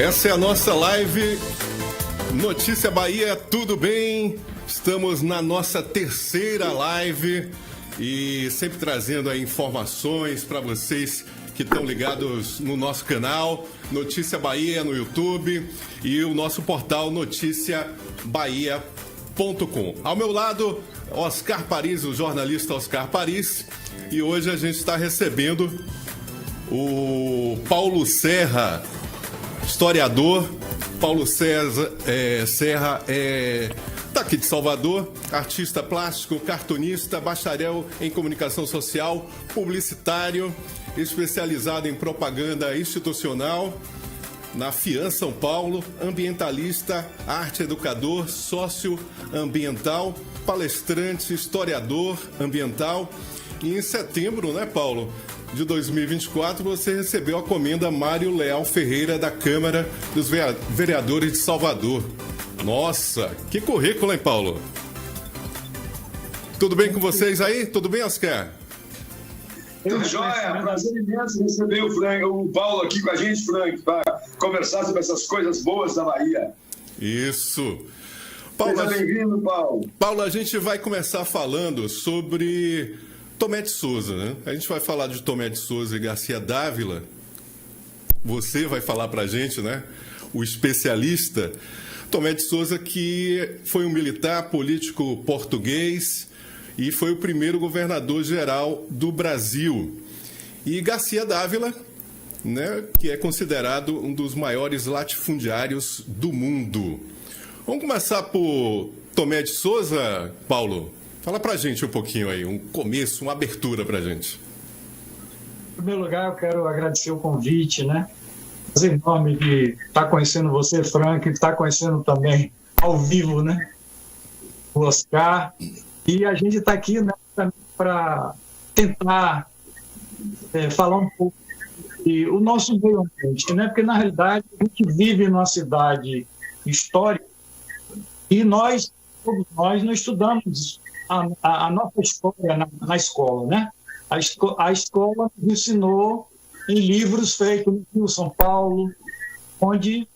Essa é a nossa live Notícia Bahia, tudo bem? Estamos na nossa terceira live e sempre trazendo aí informações para vocês que estão ligados no nosso canal Notícia Bahia no YouTube e o nosso portal noticiabahia.com. Ao meu lado, Oscar Paris, o jornalista Oscar Paris, e hoje a gente está recebendo o Paulo Serra, historiador. Paulo Serra está aqui de Salvador, artista plástico, cartunista, bacharel em comunicação social, publicitário, especializado em propaganda institucional na FIAN São Paulo, ambientalista, arte educador, socioambiental, palestrante, historiador ambiental. E em setembro, né, Paulo, de 2024, você recebeu a comenda Mário Leal Ferreira da Câmara dos Vereadores de Salvador. Nossa, que currículo, hein, Paulo? Tudo bem com vocês aí? Tudo bem, Oscar? Tudo jóia, prazer imenso receber o Paulo aqui com a gente, Frank, para conversar sobre essas coisas boas da Bahia. Isso. Paulo, seja bem-vindo, Paulo. Paulo, a gente vai começar falando sobre Tomé de Souza, né? A gente vai falar de Tomé de Souza e Garcia Dávila. Você vai falar para a gente, né? O especialista. Tomé de Souza, que foi um militar político português e foi o primeiro governador-geral do Brasil. E Garcia Dávila, né? Que é considerado um dos maiores latifundiários do mundo. Vamos começar por Tomé de Souza, Paulo? Fala pra gente um pouquinho aí, um começo, uma abertura pra gente. Em primeiro lugar, eu quero agradecer o convite, né? Prazer enorme de estar conhecendo você, Frank, estar conhecendo também ao vivo, né? O Oscar. E a gente está aqui, né, para tentar falar um pouco do nosso meio ambiente, né? Porque, na realidade, a gente vive numa cidade histórica e todos nós não estudamos a nossa história na escola, né? A escola nos ensinou em livros feitos no Rio, São Paulo, onde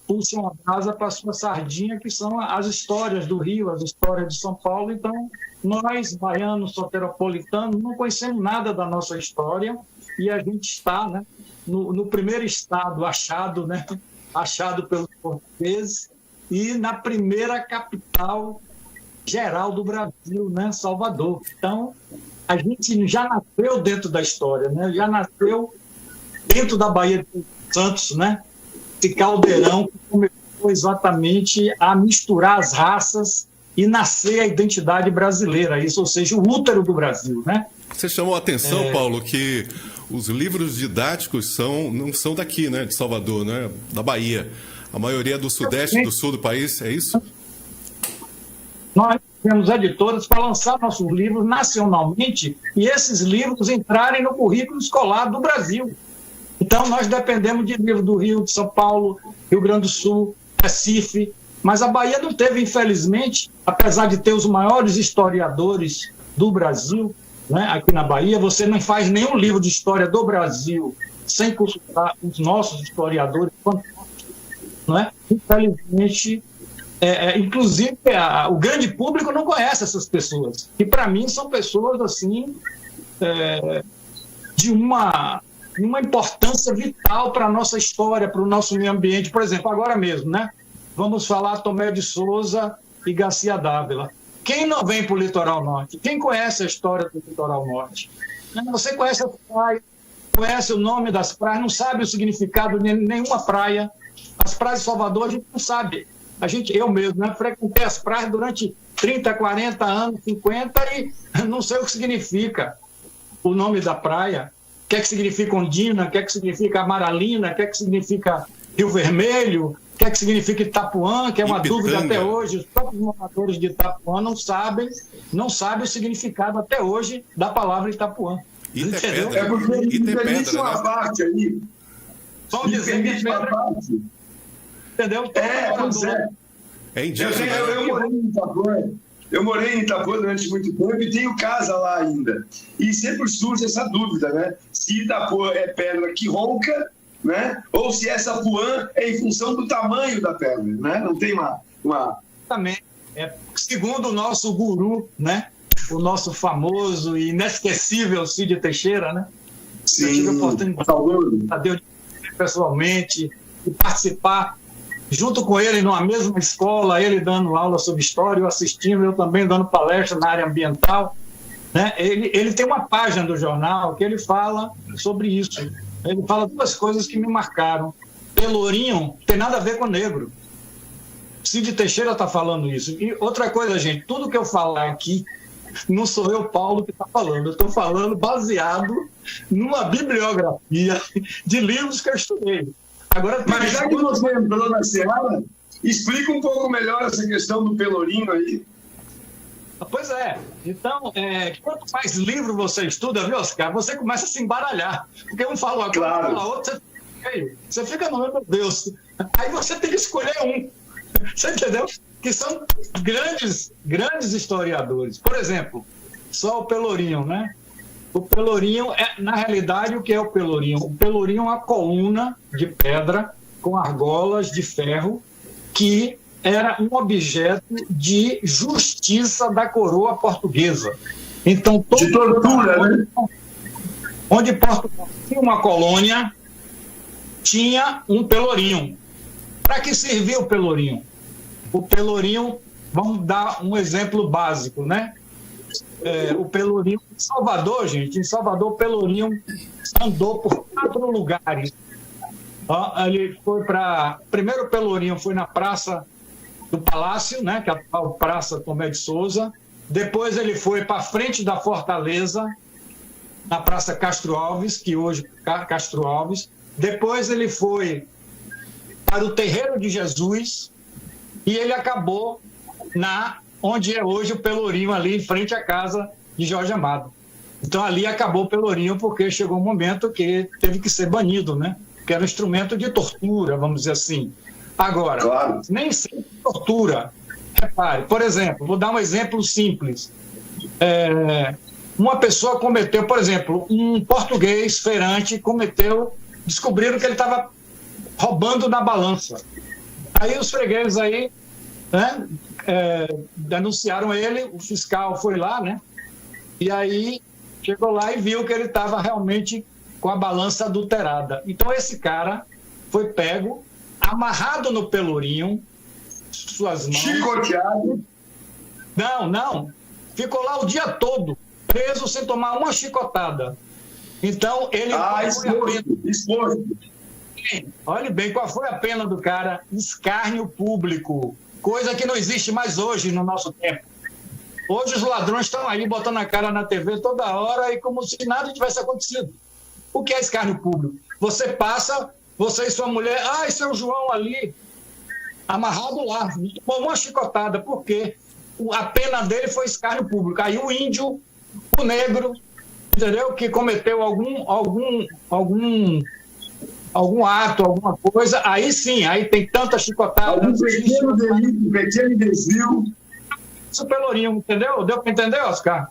puxam a brasa para a sua sardinha, que são as histórias do Rio, as histórias de São Paulo. Então, nós, baianos, soteropolitanos, não conhecemos nada da nossa história e a gente está, né, no primeiro estado achado, né, achado pelos portugueses, e na primeira capital geral do Brasil, né, Salvador. Então, a gente já nasceu dentro da história, né? Já nasceu dentro da Baía de Santos, né? Esse caldeirão que começou exatamente a misturar as raças e nascer a identidade brasileira, isso, ou seja, o útero do Brasil, né? Você chamou a atenção, Paulo, que os livros didáticos não são daqui, né, de Salvador, né, da Bahia. A maioria é do sudeste, do sul do país, é isso? Nós temos editoras para lançar nossos livros nacionalmente e esses livros entrarem no currículo escolar do Brasil. Então, nós dependemos de livros do Rio, de São Paulo, Rio Grande do Sul, Recife, mas a Bahia não teve, infelizmente, apesar de ter os maiores historiadores do Brasil, né, aqui na Bahia, você não faz nenhum livro de história do Brasil sem consultar os nossos historiadores, não é? Infelizmente, inclusive, o grande público não conhece essas pessoas. E, para mim, são pessoas, assim, de uma importância vital para a nossa história, para o nosso meio ambiente. Por exemplo, agora mesmo, né? Vamos falar Tomé de Souza e Garcia Dávila. Quem não vem para o Litoral Norte? Quem conhece a história do Litoral Norte? Você conhece as praias, conhece o nome das praias, não sabe o significado de nenhuma praia. As praias de Salvador a gente não sabe. Eu mesmo, né, frequentei as praias durante 30, 40 anos, 50 e não sei o que significa o nome da praia, o que é que significa Ondina, o que é que significa Amaralina, o que é que significa Rio Vermelho, o que é que significa Itapuã, que é uma dúvida até hoje. Os próprios moradores de Itapuã não sabem o significado até hoje da palavra Itapuã. Entendeu? É porque existe uma parte aí. Vamos dizer que entendeu? Pois é. É indígena. Eu morei em Itapuã durante muito tempo e tenho casa lá ainda. E sempre surge essa dúvida, né? Se Itapuã é pedra que ronca né? Ou se essa puã é em função do tamanho da perna, né? Não tem uma... Também, segundo o nosso guru, né? O nosso famoso e inesquecível Cid Teixeira, né? Sim, eu tive a oportunidade de pessoalmente e participar junto com ele numa mesma escola, ele dando aula sobre história, eu assistindo, eu também dando palestra na área ambiental, né? Ele tem uma página do jornal que ele fala sobre isso. Ele fala duas coisas que me marcaram. Pelourinho tem nada a ver com negro. Cid Teixeira está falando isso. E outra coisa, gente, tudo que eu falar aqui não sou eu, Paulo, que está falando. Eu estou falando baseado numa bibliografia de livros que eu estudei. Agora, mas já que você entrou na seara, explica um pouco melhor essa questão do Pelourinho aí. Pois é. Então, quanto mais livro você estuda, viu, Oscar, você começa a se embaralhar. Porque um fala uma coisa, fala outra, você fica no meu Deus. Aí você tem que escolher um. Você entendeu? Que são grandes historiadores. Por exemplo, só o Pelourinho, né? O Pelourinho, na realidade, o que é o Pelourinho? O Pelourinho é uma coluna de pedra com argolas de ferro que era um objeto de justiça da coroa portuguesa. Então, de tortura, né? Onde Portugal tinha uma colônia, tinha um Pelourinho. Para que servia o Pelourinho? O Pelourinho, vamos dar um exemplo básico, né? O Pelourinho em Salvador, gente, o Pelourinho andou por 4 lugares. Ele foi para... Primeiro o Pelourinho foi na Praça do Palácio, né, que é a Praça Tomé de Souza. Depois ele foi para frente da Fortaleza, na Praça Castro Alves, que hoje é Castro Alves. Depois ele foi para o Terreiro de Jesus e ele acabou onde é hoje o Pelourinho, ali em frente à casa de Jorge Amado. Então ali acabou o Pelourinho porque chegou um momento que teve que ser banido, né? Que era um instrumento de tortura, vamos dizer assim. Agora, claro, nem sempre tortura. Repare, por exemplo, vou dar um exemplo simples. Uma pessoa cometeu, por exemplo, um português feirante descobriram que ele estava roubando na balança. Aí os fregueses aí, né, denunciaram ele, o fiscal foi lá, né? E aí chegou lá e viu que ele estava realmente com a balança adulterada. Então esse cara foi pego, amarrado no Pelourinho, suas mãos... Chicoteado? Não. Ficou lá o dia todo, preso sem tomar uma chicotada. Então ele... exposto. Olhe bem, qual foi a pena do cara? Escárnio público. Coisa que não existe mais hoje no nosso tempo. Hoje os ladrões estão aí botando a cara na TV toda hora e como se nada tivesse acontecido. O que é escárnio público? Você passa, você e sua mulher, esse é o João ali, amarrado lá, tomou uma chicotada. Por quê? A pena dele foi escárnio público. Aí o índio, o negro, entendeu? Que cometeu algum ato, alguma coisa, aí sim, aí tem tanta chicotada. Algum pequeno delito, pequeno desvio. Isso é Pelourinho, entendeu? Deu para entender, Oscar?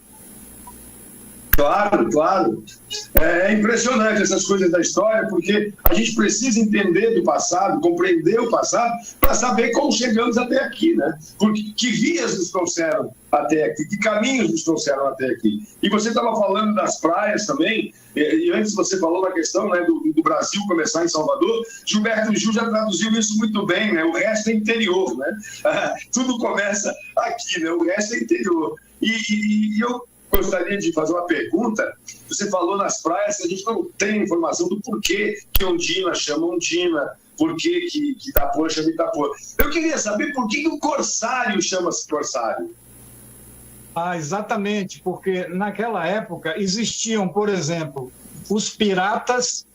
Claro. É impressionante essas coisas da história, porque a gente precisa entender do passado, compreender o passado, para saber como chegamos até aqui, né? Porque que vias nos trouxeram até aqui, que caminhos nos trouxeram até aqui. E você estava falando das praias também, e antes você falou na questão, né, do Brasil começar em Salvador. Gilberto Gil já traduziu isso muito bem, né? O resto é interior, né? Tudo começa aqui, né? O resto é interior. E eu gostaria de fazer uma pergunta. Você falou nas praias que a gente não tem informação do porquê que Ondina chama Ondina, por que Itapuã chama Itapuã. Eu queria saber por que o Corsário chama-se Corsário. Exatamente, porque naquela época existiam, por exemplo, os piratas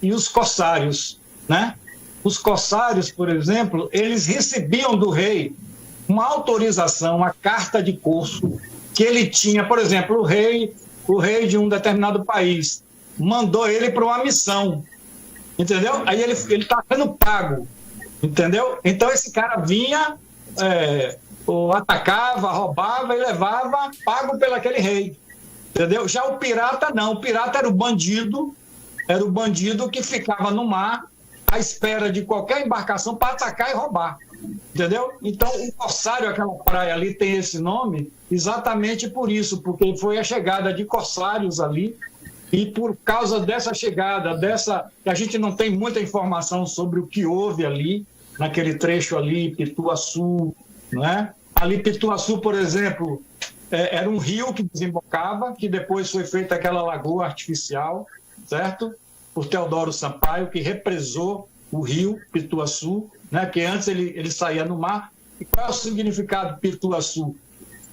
e os corsários, né? Os corsários, por exemplo, eles recebiam do rei uma autorização, uma carta de curso que ele tinha. Por exemplo, o rei de um determinado país mandou ele para uma missão, entendeu? Aí ele está sendo pago, entendeu? Então esse cara vinha, atacava, roubava e levava pago pelo aquele rei, entendeu? Já o pirata não, o pirata era o bandido era o bandido que ficava no mar à espera de qualquer embarcação para atacar e roubar. Entendeu? Então, o corsário, aquela praia ali, tem esse nome exatamente por isso, porque foi a chegada de corsários ali, e por causa dessa chegada, que a gente não tem muita informação sobre o que houve ali, naquele trecho ali, Pituaçu, né? Ali, Pituaçu, por exemplo, era um rio que desembocava, que depois foi feita aquela lagoa artificial, certo? Por Teodoro Sampaio, que represou o rio Pituaçu, né? Que antes ele saía no mar. E qual é o significado de Pituaçu?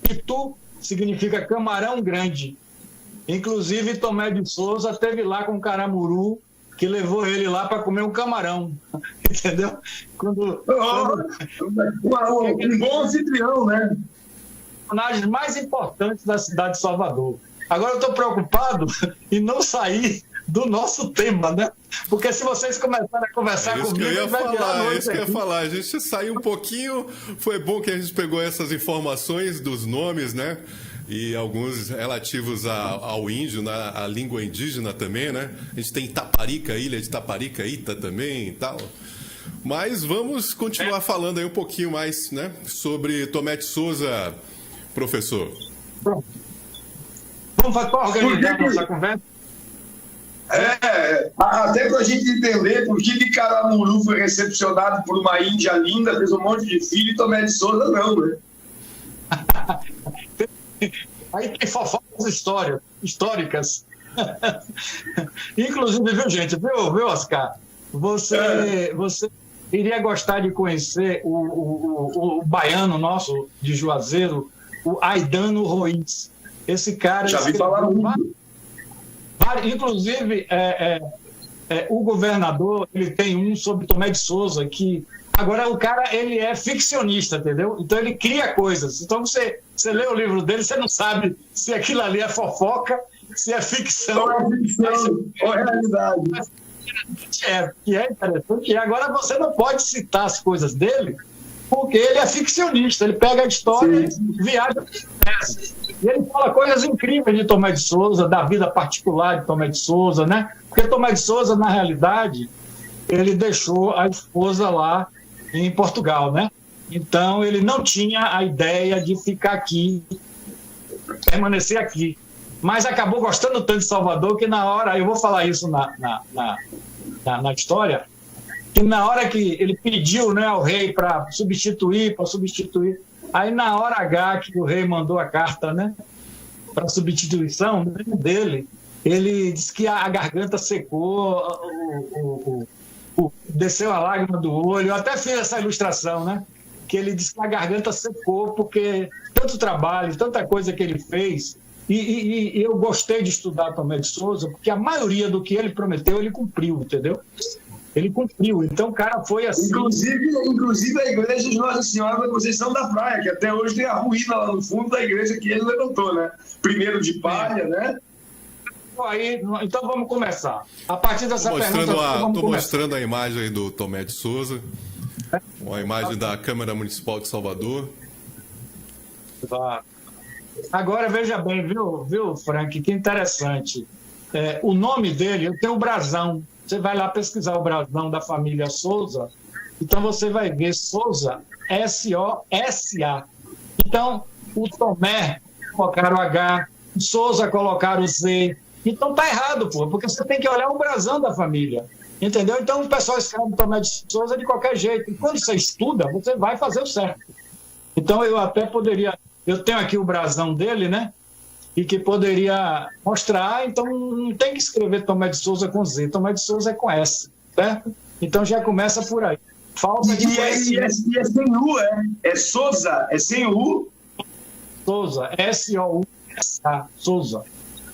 Pitu significa camarão grande. Inclusive, Tomé de Souza esteve lá com o Caramuru, que levou ele lá para comer um camarão. Entendeu? Um bom anfitrião, né? Personagens mais importantes da cidade de Salvador. Agora eu estou preocupado em não sair do nosso tema, né? Porque se vocês começarem a conversar comigo... É isso que eu ia falar. A gente saiu um pouquinho... Foi bom que a gente pegou essas informações dos nomes, né? E alguns relativos ao índio, à língua indígena também, né? A gente tem Itaparica, ilha de Itaparica, Ita também e tal. Mas vamos continuar falando aí um pouquinho mais, né? Sobre Tomé de Souza, professor. Pronto. Vamos organizar a nossa conversa? Até para a gente entender por que Caramuru foi recepcionado por uma índia linda, fez um monte de filho, e Tomé de Souza não, né? Aí tem fofocas históricas. Inclusive, viu, gente? Viu, Oscar? Você iria gostar de conhecer o baiano nosso de Juazeiro, o Aidano Ruiz. Esse cara... Já vi falar muito. Inclusive, o governador, ele tem um sobre Tomé de Souza, que agora o cara, ele é ficcionista, entendeu? Então ele cria coisas. Então você lê o livro dele, você não sabe se aquilo ali é fofoca, se é ficção. Ou é ficção, ou é realidade. Que é interessante. E agora você não pode citar as coisas dele, porque ele é ficcionista. Ele pega a história e viaja. E ele fala coisas incríveis de Tomé de Souza, da vida particular de Tomé de Souza, né? Porque Tomé de Souza, na realidade, ele deixou a esposa lá em Portugal, né? Então, ele não tinha a ideia de ficar aqui, permanecer aqui. Mas acabou gostando tanto de Salvador que na hora, eu vou falar isso na história, que na hora que ele pediu, né, ao rei para substituir, aí na hora H que o rei mandou a carta, né, para substituição dele, ele disse que a garganta secou, desceu a lágrima do olho. Eu até fiz essa ilustração, né? Que ele disse que a garganta secou porque tanto trabalho, tanta coisa que ele fez. E eu gostei de estudar Tomé de Souza porque a maioria do que ele prometeu, ele cumpriu, entendeu? Ele cumpriu. Então o cara foi assim... Inclusive a igreja de Nossa Senhora da Conceição da Praia, que até hoje tem a ruína lá no fundo da igreja que ele levantou, né? Primeiro de palha, né? Aí, então vamos começar. A partir dessa pergunta... Estou mostrando a imagem aí do Tomé de Souza, uma imagem da Câmara Municipal de Salvador. Agora, veja bem, viu, Frank, que interessante. O nome dele, eu tenho o brasão. Você vai lá pesquisar o brasão da família Souza, então você vai ver Souza, S-O-S-A. Então, o Tomé, colocaram o H, o Souza, colocaram o Z. Então tá errado, pô, porque você tem que olhar o brasão da família, entendeu? Então o pessoal escreve Tomé de Souza de qualquer jeito. E quando você estuda, você vai fazer o certo. Então eu até poderia... Eu tenho aqui o brasão dele, né? E que poderia mostrar, então não tem que escrever Tomé de Souza com Z, Tomé de Souza é com S, certo? Então já começa por aí. Falta de conhecimento. E é sem U, é Souza, é sem U? Souza, S-O-U-S-A, Souza.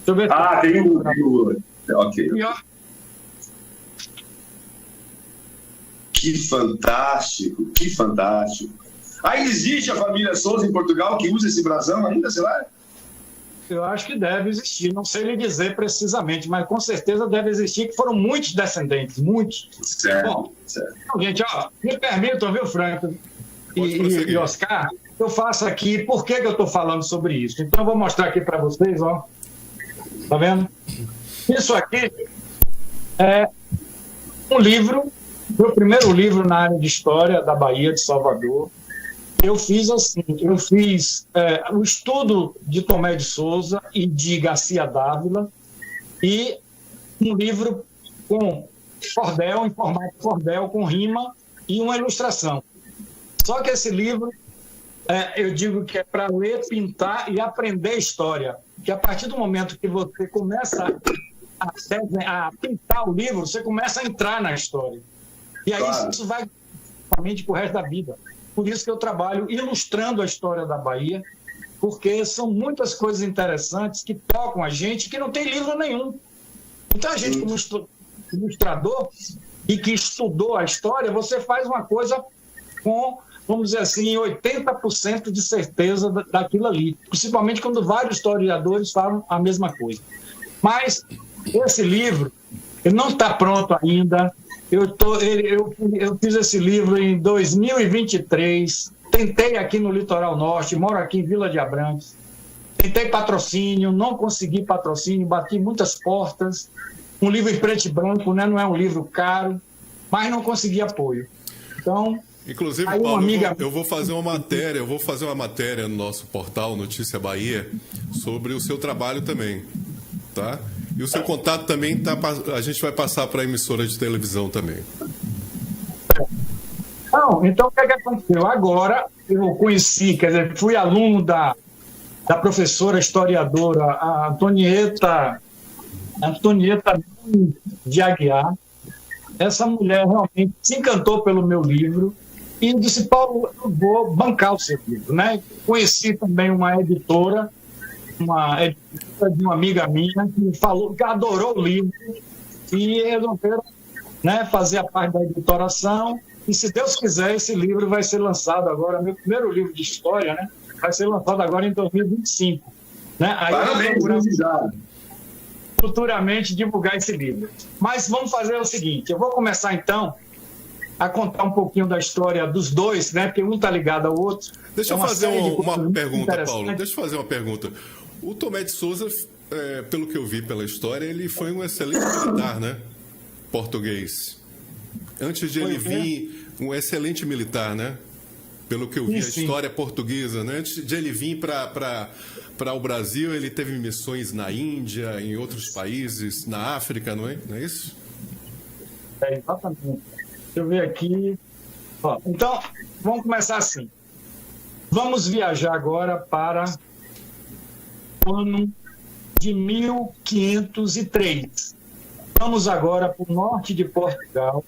Deixa eu ver. Tem U. Ok. Que fantástico, que fantástico. Aí existe a família Souza em Portugal que usa esse brasão ainda, sei lá? Eu acho que deve existir, não sei lhe dizer precisamente, mas com certeza deve existir, que foram muitos descendentes, muitos. Certo, bom, certo. Então, gente, me permitam, viu, Franco e Oscar, eu faço aqui, por que eu estou falando sobre isso? Então, eu vou mostrar aqui para vocês, ó. Tá vendo? Isso aqui Um livro, meu primeiro livro na área de história da Bahia, de Salvador. Eu fiz o estudo de Tomé de Souza e de Garcia Dávila, e um livro com cordel, em formato cordel, com rima e uma ilustração. Só que esse livro, eu digo que é para ler, pintar e aprender história. Que a partir do momento que você começa a pintar o livro, você começa a entrar na história. E aí isso vai realmente para o resto da vida. Por isso que eu trabalho ilustrando a história da Bahia, porque são muitas coisas interessantes que tocam a gente, que não tem livro nenhum. Então, a gente, como ilustrador e que estudou a história, você faz uma coisa com, vamos dizer assim, 80% de certeza daquilo ali, principalmente quando vários historiadores falam a mesma coisa. Mas esse livro, ele não está pronto ainda. Eu fiz esse livro em 2023, tentei aqui no Litoral Norte, moro aqui em Vila de Abrantes, tentei patrocínio, não consegui patrocínio, bati muitas portas, um livro em preto e branco, né? Não é um livro caro, mas não consegui apoio. Então, inclusive, aí Paulo, amiga... eu vou fazer uma matéria no nosso portal Notícia Bahia sobre o seu trabalho também, tá? E o seu contato também a gente vai passar para a emissora de televisão também. Então o que aconteceu? Agora eu conheci, quer dizer, fui aluno da professora historiadora a Antonieta de Aguiar. Essa mulher realmente se encantou pelo meu livro e disse: Paulo, eu vou bancar o seu livro, né? Conheci também uma editora de uma amiga minha que falou que adorou o livro e resolveram, né, fazer a parte da editoração, e se Deus quiser esse livro vai ser lançado agora, meu primeiro livro de história, né, vai ser lançado agora em 2025, né? Aí parabéns, futuramente divulgar esse livro. Mas vamos fazer o seguinte, eu vou começar então a contar um pouquinho da história dos dois, né, porque um está ligado ao outro. Deixa eu fazer uma pergunta, Paulo. Deixa eu fazer uma pergunta. O Tomé de Souza, pelo que eu vi pela história, ele foi um excelente militar, né? Português. Antes de ele vir, um excelente militar, né? Pelo que eu vi, a história portuguesa, né? Antes de ele vir para o Brasil, ele teve missões na Índia, em outros países, na África, não é? Não é isso? Exatamente. Deixa eu ver aqui. Então, vamos começar assim. Vamos viajar agora para o ano de 1503. Vamos agora para o norte de Portugal,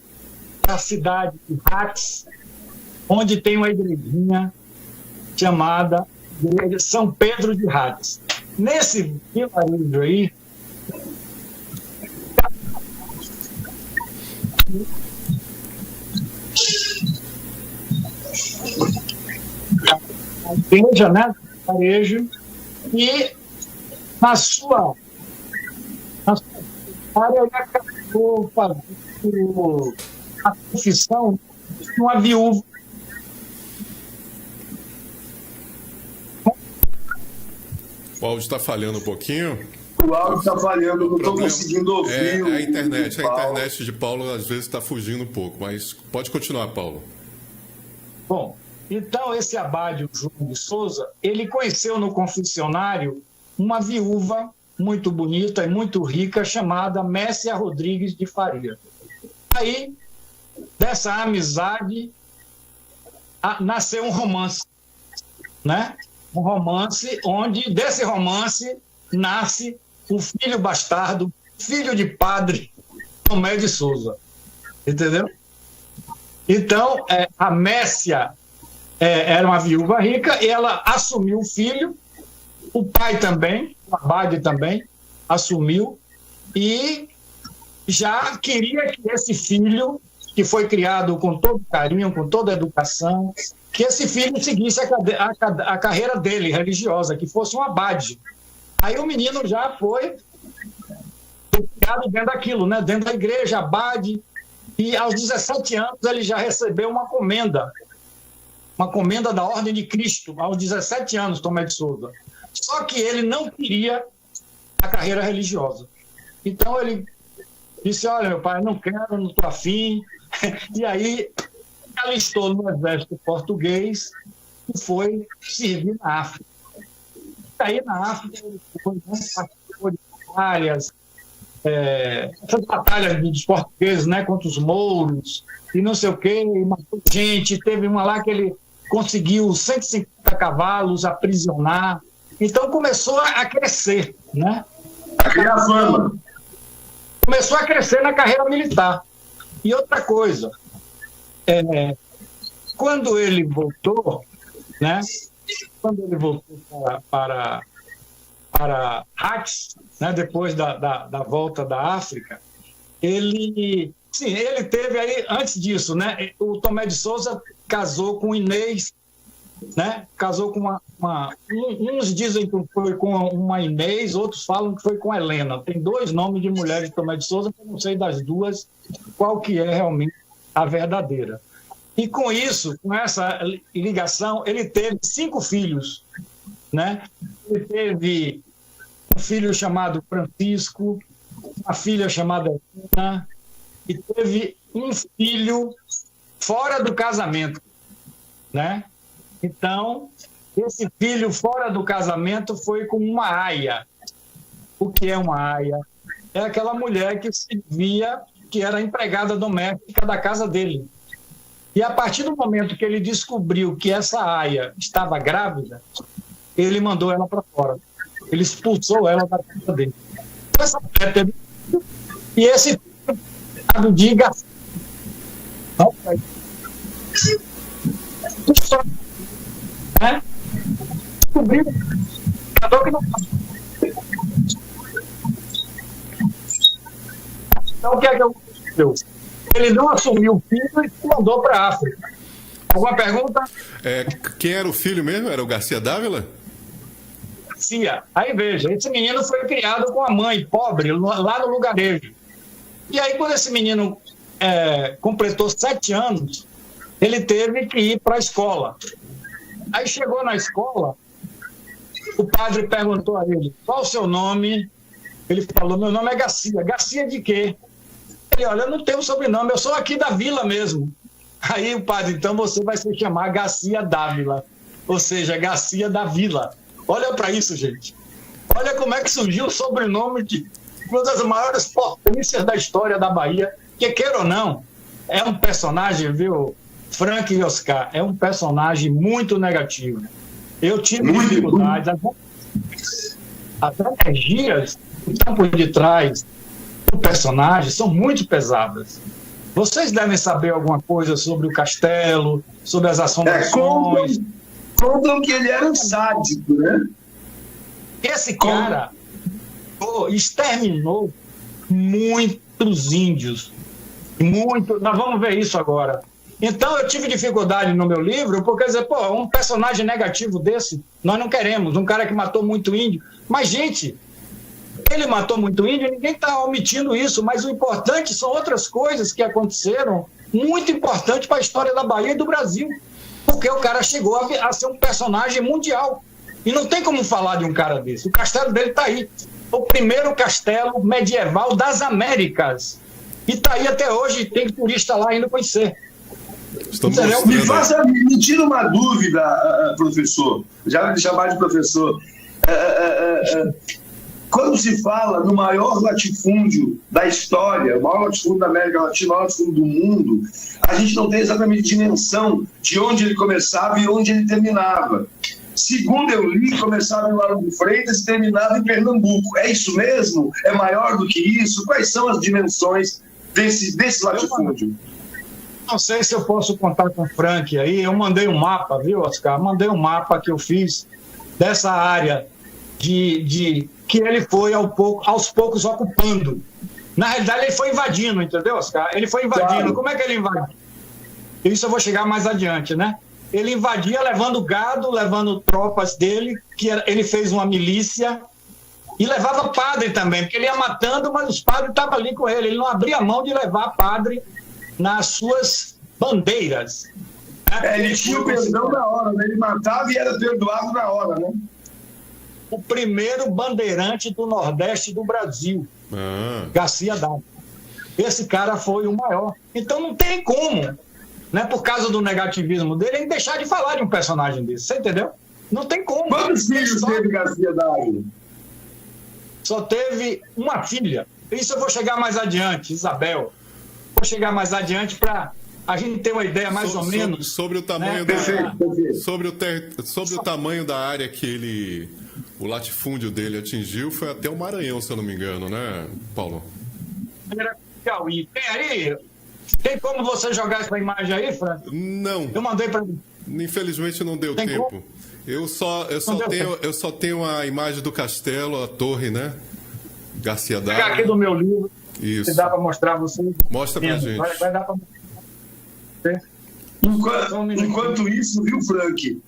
para a cidade de Rates, onde tem uma igrejinha chamada Igreja São Pedro de Rates. Nesse vilarejo aí, a igreja, né, vilarejo, e na sua área ele acabou fazendo a confissão de uma viúva. O áudio está falhando um pouquinho. O áudio está falhando, não estou conseguindo ouvir. A internet de Paulo às vezes está fugindo um pouco, mas pode continuar, Paulo. Bom, então esse abade, o João de Souza, ele conheceu no confessionário uma viúva muito bonita e muito rica chamada Messia Rodrigues de Faria. Aí, dessa amizade, nasceu um romance, né? Um romance onde, desse romance, nasce o filho bastardo, filho de padre, Tomé de Souza. Entendeu? Então, a Messia era uma viúva rica e ela assumiu o filho, o pai também, o abade também, assumiu e já queria que esse filho, que foi criado com todo carinho, com toda educação, que esse filho seguisse a carreira dele, religiosa, que fosse um abade. Aí o menino já foi criado dentro daquilo, né? Dentro da igreja, abade, e aos 17 anos ele já recebeu uma comenda da Ordem de Cristo, aos 17 anos, Tomé de Souza. Só que ele não queria a carreira religiosa. Então ele Disse, olha, meu pai, não quero, não estou afim. E aí, alistou no exército português e foi servir na África. E aí, na África, ele foi, participou de batalhas, essas batalhas dos portugueses, né, contra os mouros, e não sei o quê, e matou gente. Teve uma lá que ele conseguiu 150 cavalos aprisionar. Então, começou a crescer, né? A criar fama. Começou a crescer na carreira militar. E outra coisa, quando ele voltou, né? Quando ele voltou para Rax, né? Depois da volta da África, ele teve aí, antes disso, né? O Tomé de Souza casou com Inês, né? Casou com uns dizem que foi com uma Inês, outros falam que foi com Helena. Tem 2 nomes de mulheres de Tomé de Souza, que eu não sei das duas qual que é realmente a verdadeira. E com isso, com essa ligação, ele teve 5 filhos, né? Ele teve um filho chamado Francisco, uma filha chamada Helena, e teve um filho fora do casamento, né? Então, esse filho fora do casamento foi com uma aia. O que é uma aia? É aquela mulher que se via que era empregada doméstica da casa dele. E a partir do momento que ele descobriu que essa aia estava grávida, ele mandou ela para fora. Ele expulsou ela da casa dele. Essa mulher teve... E esse filho chamado de Garcia. Descobriu que não. Então, o que é que aconteceu? Ele não assumiu o filho e se mandou para a África. Alguma pergunta? Quem era o filho mesmo? Era o Garcia Dávila? Garcia. Aí veja, esse menino foi criado com a mãe pobre lá no lugarejo. E aí, quando esse menino completou 7 anos, ele teve que ir para a escola. Aí chegou na escola, o padre perguntou a ele, qual o seu nome? Ele falou, meu nome é Garcia. Garcia de quê? Ele, olha, eu não tenho sobrenome, eu sou aqui da vila mesmo. Aí o padre, então você vai se chamar Garcia Dávila, ou seja, Garcia da Vila. Olha para isso, gente. Olha como é que surgiu o sobrenome de uma das maiores potências da história da Bahia, que queira ou não, é um personagem, viu, Frank e Oscar, é um personagem muito negativo. Eu tive dificuldades, as energias que estão por detrás do personagem são muito pesadas. Vocês devem saber alguma coisa sobre o castelo, sobre as assombrações. Contam que ele era um sádico, né? Esse cara exterminou muitos índios. Nós vamos ver isso agora. Então, eu tive dificuldade no meu livro, porque dizer, um personagem negativo desse, nós não queremos, um cara que matou muito índio. Mas, gente, ele matou muito índio, ninguém está omitindo isso, mas o importante são outras coisas que aconteceram, muito importante para a história da Bahia e do Brasil, porque o cara chegou a ser um personagem mundial. E não tem como falar de um cara desse. O castelo dele está aí. O primeiro castelo medieval das Américas. E está aí até hoje, tem turista lá indo conhecer. Me tira uma dúvida, professor. Já me chamar de professor. Quando se fala no maior latifúndio da história, o maior latifúndio da América Latina, o maior latifúndio do mundo, a gente não tem exatamente dimensão de onde ele começava e onde ele terminava. Segundo eu li, começava em Lauro de Freitas e terminava em Pernambuco. É isso mesmo? É maior do que isso? Quais são as dimensões desse latifúndio? Não sei se eu posso contar com o Frank aí. Eu mandei um mapa, viu, Oscar? Mandei um mapa que eu fiz dessa área que ele foi aos poucos ocupando. Na realidade, ele foi invadindo, entendeu, Oscar? Ele foi invadindo. Claro. Como é que ele invadiu? Isso eu vou chegar mais adiante, né? Ele invadia levando gado, levando tropas dele, ele fez uma milícia e levava padre também, porque ele ia matando, mas os padres estavam ali com ele. Ele não abria mão de levar padre nas suas bandeiras. Ele tinha o perdão na hora, né? Ele matava e era perdoado na hora, né? O primeiro bandeirante do Nordeste do Brasil, Garcia Dávila. esse cara foi o maior. Então não tem como, né, por causa do negativismo dele, ele deixar de falar de um personagem desse. Você entendeu? Não tem como. Quantos filhos teve Garcia Dávila? Só teve uma filha. Isso eu vou chegar mais adiante, Isabel. Vou chegar mais adiante para a gente ter uma ideia mais ou menos. Sobre o tamanho, né, sobre o tamanho da área que o latifúndio dele atingiu, foi até o Maranhão, se eu não me engano, né, Paulo? Piauí. Tem aí? Tem como você jogar essa imagem aí, Fran? Não. Eu mandei para. Infelizmente não deu Tem tempo. como? Eu só tenho a imagem do castelo, a torre, né? Garcia Vou pegar aqui Dávila. do meu livro. Isso. Se dá para mostrar a vocês. Mostra pra gente. Vai dar para mostrar. Enquanto isso, viu, Frank?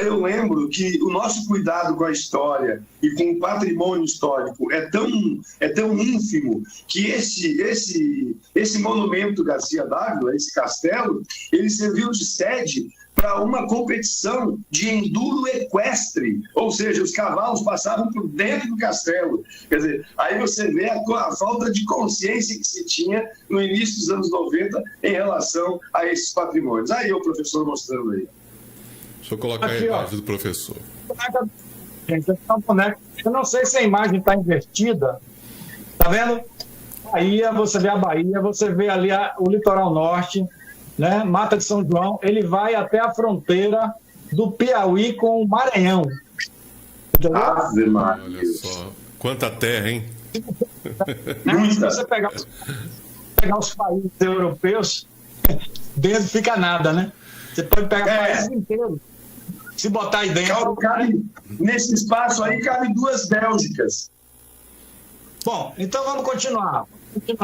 Eu lembro que o nosso cuidado com a história e com o patrimônio histórico é tão ínfimo que esse monumento Garcia Dávila, esse castelo, ele serviu de sede para uma competição de enduro equestre, ou seja, os cavalos passavam por dentro do castelo. Quer dizer, aí você vê a falta de consciência que se tinha no início dos anos 90 em relação a esses patrimônios. Aí o professor mostrando aí. Deixa eu colocar Aqui, a imagem do professor. Gente, eu não sei se a imagem está invertida. Tá vendo? Bahia, você vê a Bahia, você vê ali o litoral norte, né? Mata de São João, ele vai até a fronteira do Piauí com o Maranhão. Entendeu? Ave Maria. Olha só. Quanta terra, hein? Né? Se você pegar os países europeus, dentro fica nada, né? Você pode pegar o país inteiro. Se botar aí dentro. Nesse espaço aí cabe 2 Bélgicas. Bom, então vamos continuar. Eu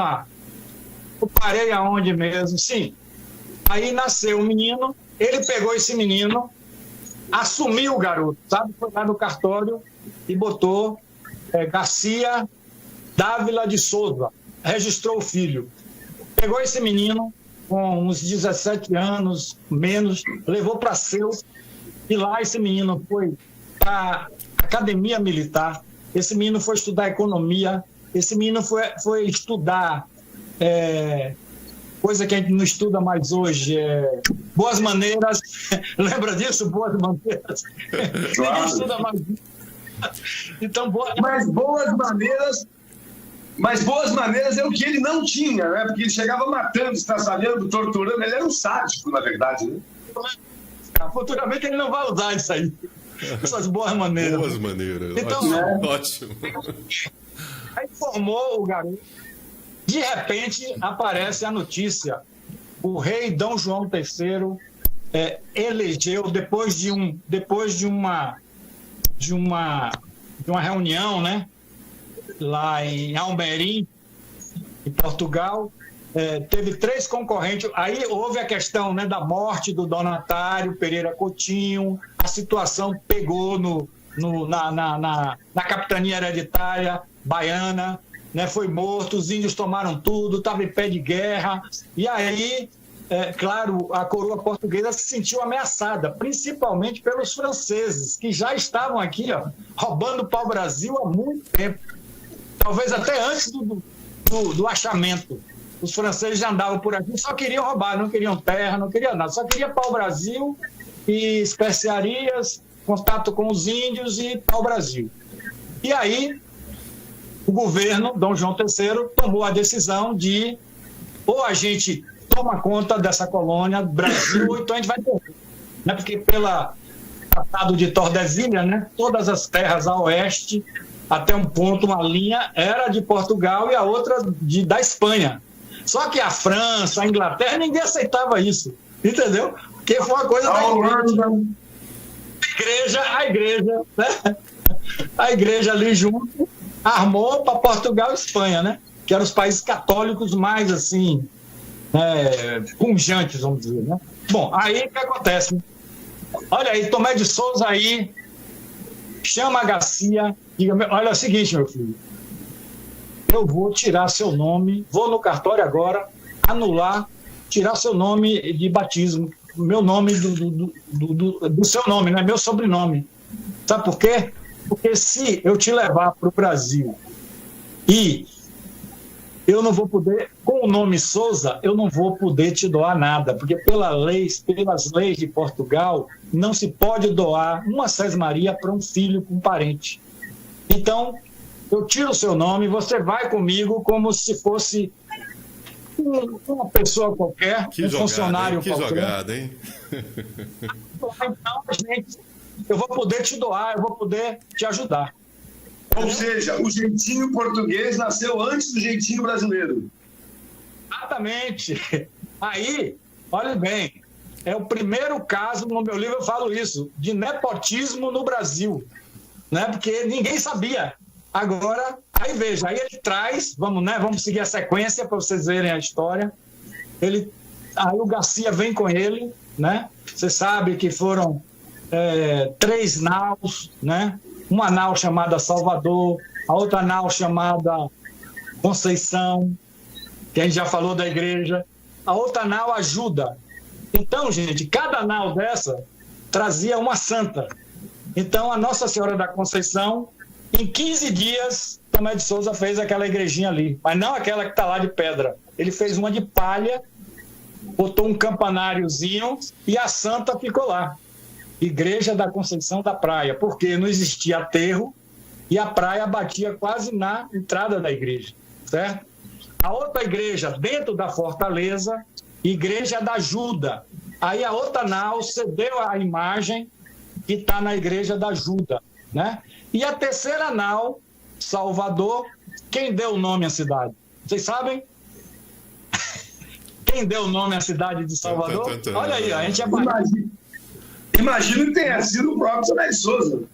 parei aonde mesmo? Sim. Aí nasceu um menino, ele pegou esse menino, assumiu o garoto, sabe? Foi lá no cartório e botou Garcia Dávila de Souza, registrou o filho. Pegou esse menino com uns 17 anos, menos, levou para Seus, e lá esse menino foi para a academia militar, esse menino foi estudar economia, esse menino foi estudar coisa que a gente não estuda mais hoje, boas maneiras. Lembra disso? Boas maneiras. Claro. Ninguém estuda mais. Então, Mas boas maneiras é o que ele não tinha, né? Porque ele chegava matando, estraçalhando, torturando. Ele era um sádico, na verdade, né? Futuramente ele não vai usar isso aí. Essas boas maneiras. Boas maneiras. Então, ótimo. Aí formou o garoto. De repente, aparece a notícia. O rei Dom João III elegeu, depois de uma reunião, né, lá em Almerim, em Portugal, teve 3 concorrentes. Aí houve a questão, né, da morte do Donatário Pereira Coutinho, a situação pegou na capitania hereditária baiana, né, foi morto, os índios tomaram tudo, estava em pé de guerra, e aí, claro, a coroa portuguesa se sentiu ameaçada, principalmente pelos franceses, que já estavam aqui, ó, roubando o pau-brasil há muito tempo, talvez até antes do achamento. Os franceses já andavam por aqui, só queriam roubar, não queriam terra, não queriam nada, só queriam pau-brasil e especiarias, contato com os índios e pau-brasil. E aí, o governo, Dom João III, tomou a decisão de ou a gente toma conta dessa colônia do Brasil, ou então a gente vai perder. Né? Porque pelo Tratado de Tordesilhas, né, todas as terras a oeste, até um ponto, uma linha, era de Portugal e a outra da Espanha. Só que a França, a Inglaterra, ninguém aceitava isso. Entendeu? Porque foi uma coisa da igreja, né? A igreja ali junto armou para Portugal e Espanha, né? Que eram os países católicos mais, assim, punjantes, vamos dizer, né? Bom, aí o que acontece? Olha aí, Tomé de Souza aí, chama a Garcia, diga, olha, é o seguinte, meu filho, eu vou tirar seu nome, vou no cartório agora, anular, tirar seu nome de batismo, meu nome do seu nome, né? Meu sobrenome. Sabe por quê? Porque se eu te levar para o Brasil e eu não vou poder, com o nome Souza, eu não vou poder te doar nada, porque pelas leis de Portugal, não se pode doar uma sesmaria para um filho, para um parente. Então, eu tiro o seu nome, você vai comigo como se fosse uma pessoa qualquer, funcionário qualquer. Que jogada, hein? Então, gente, eu vou poder te doar, eu vou poder te ajudar. Ou seja, o jeitinho português nasceu antes do jeitinho brasileiro. Exatamente. Aí, olha bem, é o primeiro caso, no meu livro eu falo isso, de nepotismo no Brasil, né? Porque ninguém sabia. Agora, aí veja, aí ele traz, vamos seguir a sequência para vocês verem a história. Aí o Garcia vem com ele, né? Você sabe que foram 3 naus, né? Uma nau chamada Salvador, a outra nau chamada Conceição, que a gente já falou da igreja, a outra nau Ajuda. Então, gente, cada nau dessa trazia uma santa. Então, a Nossa Senhora da Conceição, em 15 dias, Tomé de Souza fez aquela igrejinha ali, mas não aquela que está lá de pedra. Ele fez uma de palha, botou um campanáriozinho e a santa ficou lá. Igreja da Conceição da Praia, porque não existia aterro e a praia batia quase na entrada da igreja, certo? A outra igreja dentro da fortaleza, Igreja da Ajuda. Aí a outra nau cedeu a imagem que está na Igreja da Ajuda, né? E a terceira nau, Salvador, quem deu o nome à cidade? Vocês sabem? Quem deu o nome à cidade de Salvador? Olha aí, a gente é... Imagino que tenha sido o próprio Tomé de Souza.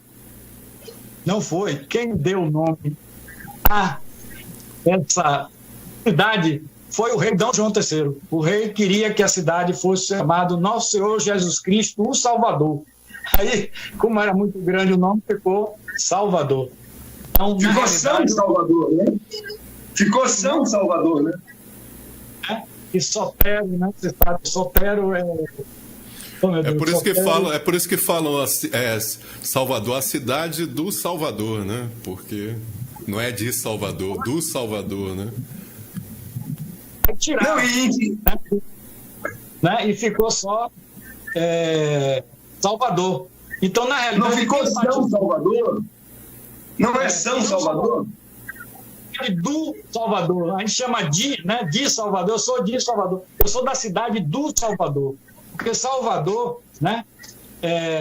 Não foi. Quem deu o nome a essa cidade foi o rei Dom João III. O rei queria que a cidade fosse chamada Nosso Senhor Jesus Cristo, o Salvador. Aí, como era muito grande o nome, ficou Salvador. Então, ficou São Salvador, né? Ficou São Salvador, né? E Sotero, né? Você sabe, Sotero é... É por isso que falam Salvador, a cidade do Salvador, né? Porque não é de Salvador, do Salvador, né? Tirar, né? E ficou só Salvador. Então, na realidade... Não ficou São Salvador? Não é São Salvador? Do Salvador. A gente chama né? De Salvador. Eu sou de Salvador. Eu sou da cidade do Salvador. Porque Salvador, né,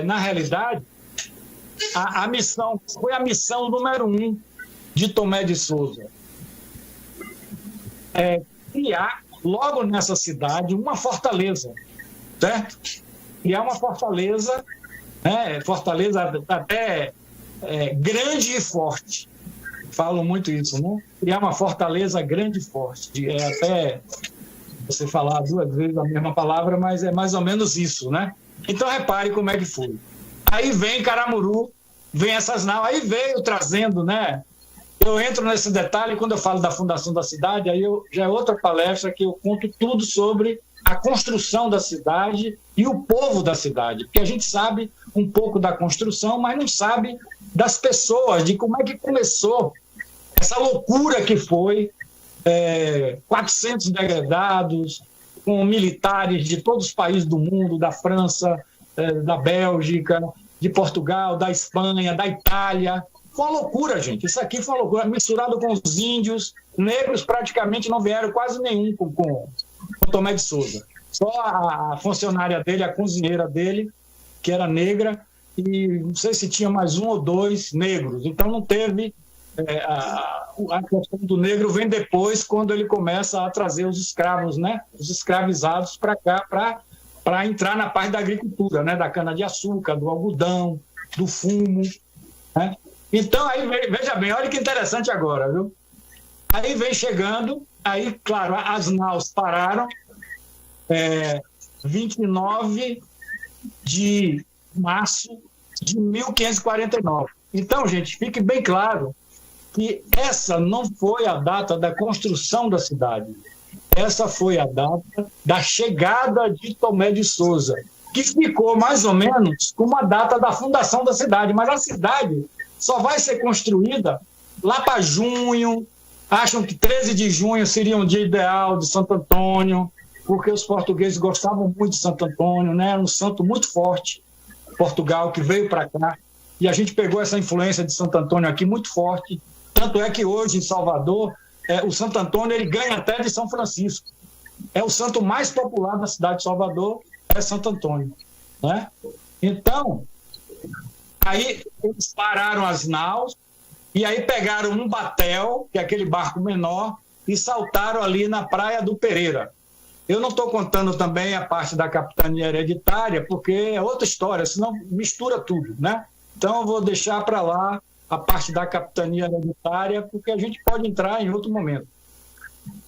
na realidade, a missão foi a missão número 1 de Tomé de Souza. Criar, logo nessa cidade, uma fortaleza. Certo? Criar uma fortaleza, né, fortaleza até grande e forte. Falam muito isso, né? Criar uma fortaleza grande e forte. Até... você falar 2 vezes a mesma palavra, mas é mais ou menos isso, né? Então, repare como é que foi. Aí vem Caramuru, vem essas naus, aí veio trazendo, né? Eu entro nesse detalhe, quando eu falo da fundação da cidade, aí já é outra palestra que eu conto tudo sobre a construção da cidade e o povo da cidade, porque a gente sabe um pouco da construção, mas não sabe das pessoas, de como é que começou essa loucura que foi 400 degredados, com militares de todos os países do mundo, da França, da Bélgica, de Portugal, da Espanha, da Itália. Foi uma loucura, gente. Isso aqui foi uma loucura. Misturado com os índios, negros praticamente não vieram quase nenhum com Tomé de Souza. Só a funcionária dele, a cozinheira dele, que era negra, e não sei se tinha mais 1 ou 2 negros. Então não teve... a questão do negro vem depois, quando ele começa a trazer os escravos, né? Os escravizados para cá, para entrar na parte da agricultura, né? Da cana-de-açúcar, do algodão, do fumo, né? Então, aí veja bem, olha que interessante agora, viu? Aí vem chegando, aí, claro, as naus pararam, 29 de março de 1549. Então, gente, fique bem claro que essa não foi a data da construção da cidade. Essa foi a data da chegada de Tomé de Souza, que ficou mais ou menos como a data da fundação da cidade. Mas a cidade só vai ser construída lá para junho, acham que 13 de junho seria um dia ideal de Santo Antônio, porque os portugueses gostavam muito de Santo Antônio, né? Era um santo muito forte, Portugal, que veio para cá, e a gente pegou essa influência de Santo Antônio aqui muito forte, tanto é que hoje em Salvador, o Santo Antônio ele ganha até de São Francisco. É o santo mais popular da cidade de Salvador, é Santo Antônio, né? Então, aí eles pararam as naus, e aí pegaram um batel, que é aquele barco menor, e saltaram ali na Praia do Pereira. Eu não estou contando também a parte da capitania hereditária, porque é outra história, senão mistura tudo, né? Então eu vou deixar para lá a parte da capitania hereditária, porque a gente pode entrar em outro momento.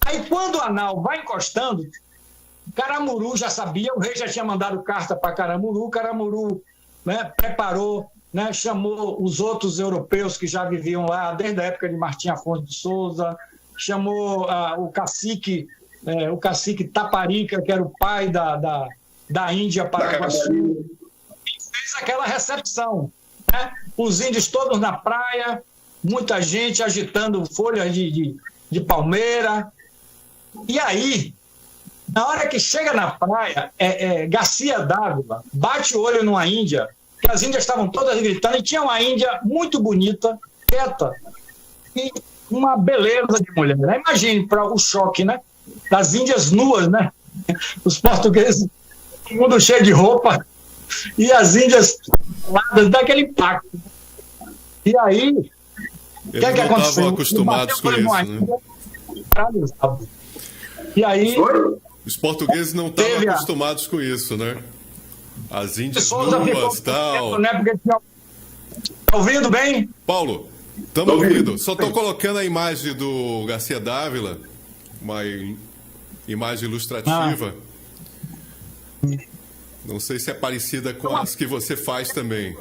Aí quando a nau vai encostando, Caramuru já sabia, o rei já tinha mandado carta para Caramuru, Caramuru, né, preparou, né, chamou os outros europeus que já viviam lá desde a época de Martim Afonso de Souza, chamou o cacique Taparica, que era o pai da Índia Paraguaçu, e fez aquela recepção, né? Os índios todos na praia, muita gente agitando folhas de palmeira. E aí, na hora que chega na praia, Garcia Dávila bate o olho numa índia, que as índias estavam todas gritando, e tinha uma índia muito bonita, quieta, e uma beleza de mulher. Imagine para o choque, né? Das índias nuas, né? Os portugueses, todo mundo cheio de roupa, e as índias ladas daquele impacto. E aí, o que aconteceu? Eles estavam acostumados com isso, né? E aí, os portugueses não estavam acostumados com isso, né? As índias nuas e tal. Né? Tá ouvindo bem? Paulo, estamos ouvindo. Só estou colocando a imagem do Garcia Dávila, uma imagem ilustrativa. Não sei se é parecida com as que você faz também.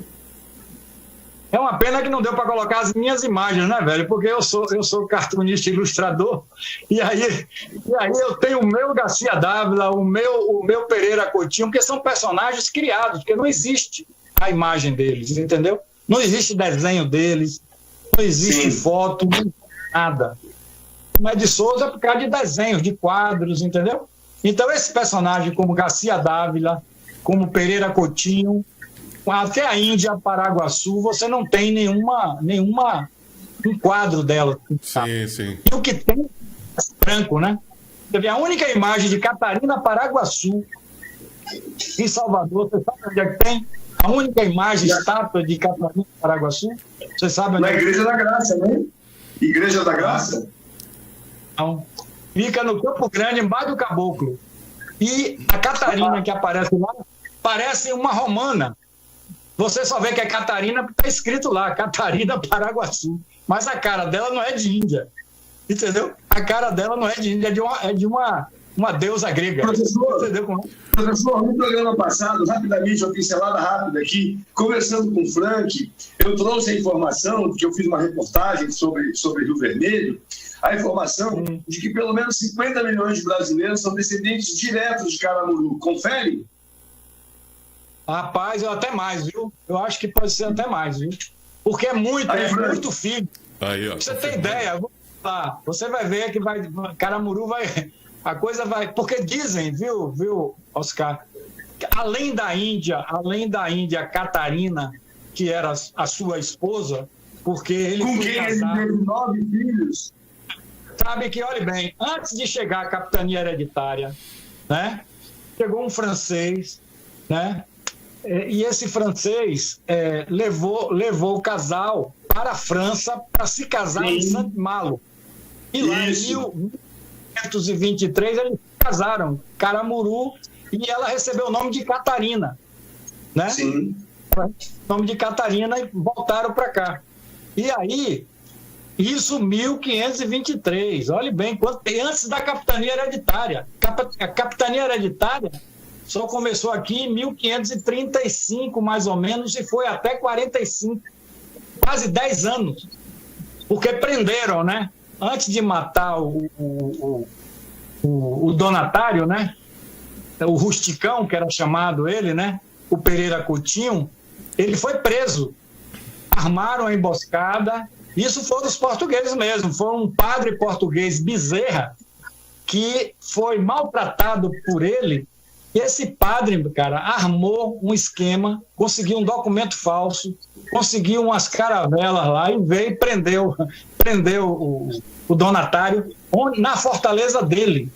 É uma pena que não deu para colocar as minhas imagens, né, velho? Porque eu sou cartunista e ilustrador, e aí eu tenho o meu Garcia Dávila, o meu Pereira Coutinho, que são personagens criados, porque não existe a imagem deles, entendeu? Não existe desenho deles, não existe foto, nada. Mas de Souza é por causa de desenhos, de quadros, entendeu? Então esse personagem como Garcia Dávila, como Pereira Coutinho, até a Índia Paraguaçu, você não tem um quadro dela. Sim, sim. E o que tem é branco, né? Você vê a única imagem de Catarina Paraguaçu em Salvador, você sabe onde é que tem? A única imagem, estátua de Catarina Paraguaçu, você sabe onde é que tem? Na Igreja da Graça, né? Igreja da Graça? Não. Fica no Campo Grande, embaixo do Caboclo. E a Catarina que aparece lá, parece uma romana. Você só vê que é Catarina porque está escrito lá, Catarina Paraguaçu. Mas a cara dela não é de Índia. Entendeu? A cara dela não é de Índia, é de uma deusa grega. Professor, no programa passado, rapidamente, uma pincelada rápida aqui, conversando com o Frank, eu trouxe a informação, porque eu fiz uma reportagem sobre Rio Vermelho, a informação de que pelo menos 50 milhões de brasileiros são descendentes diretos de Caramuru. Confere? Rapaz, até mais, viu? Eu acho que pode ser até mais, viu? Porque é muito filho. Aí, ó, você tem ideia? Você vai ver que Caramuru a coisa vai... Porque dizem, viu, Oscar? Além da Índia, Catarina, que era a sua esposa, porque ele com foi quem casado... ele teve 9 filhos. Sabe que, olhe bem, antes de chegar a capitania hereditária, né? Chegou um francês, né? E esse francês levou o casal para a França para se casar em Saint-Malo. E lá em 1523 eles se casaram, Caramuru, e ela recebeu o nome de Catarina, né? Sim. O nome de Catarina, e voltaram para cá. E aí, isso 1523, olhe bem, antes da capitania hereditária. A capitania hereditária só começou aqui em 1535, mais ou menos, e foi até 45, quase 10 anos. Porque prenderam, né? Antes de matar o donatário, né? O rusticão, que era chamado ele, né? O Pereira Coutinho, ele foi preso. Armaram a emboscada Isso foi dos portugueses mesmo. Foi um padre português, Bezerra, que foi maltratado por ele. E esse padre, cara, armou um esquema, conseguiu um documento falso, conseguiu umas caravelas lá e veio e prendeu o donatário na fortaleza dele.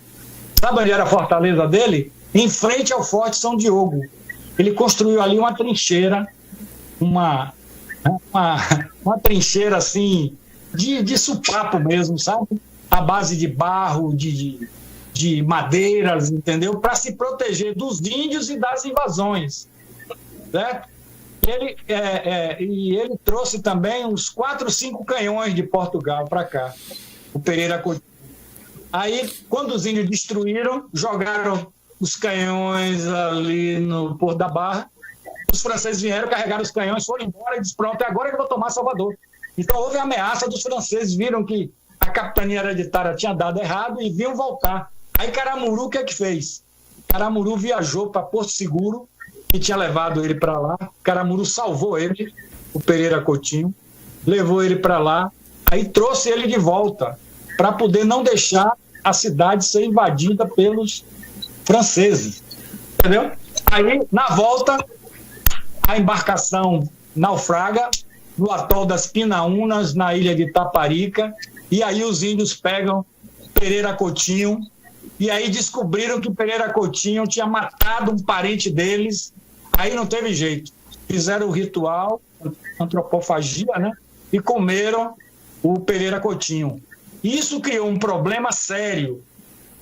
Sabe onde era a fortaleza dele? Em frente ao Forte São Diogo. Ele construiu ali uma trincheira, uma trincheira assim, de supapo mesmo, sabe? À base de barro, de madeiras, entendeu? Para se proteger dos índios e das invasões, certo? E ele trouxe também uns 4, 5 canhões de Portugal para cá, o Pereira Coutinho. Aí, quando os índios destruíram, jogaram os canhões ali no Porto da Barra, os franceses vieram, carregaram os canhões, foram embora e disse, pronto, é agora que eu vou tomar Salvador. Então houve a ameaça dos franceses, viram que a capitania hereditária tinha dado errado e vinham voltar. Aí Caramuru, o que é que fez? Caramuru viajou para Porto Seguro, que tinha levado ele para lá. Caramuru salvou ele, o Pereira Coutinho, levou ele para lá, aí trouxe ele de volta, para poder não deixar a cidade ser invadida pelos franceses. Entendeu? Aí, na volta, a embarcação naufraga no atol das Pinaúnas, na ilha de Taparica, e aí os índios pegam Pereira Coutinho, e aí descobriram que Pereira Coutinho tinha matado um parente deles, aí não teve jeito. Fizeram o ritual, antropofagia, né? E comeram o Pereira Coutinho. Isso criou um problema sério.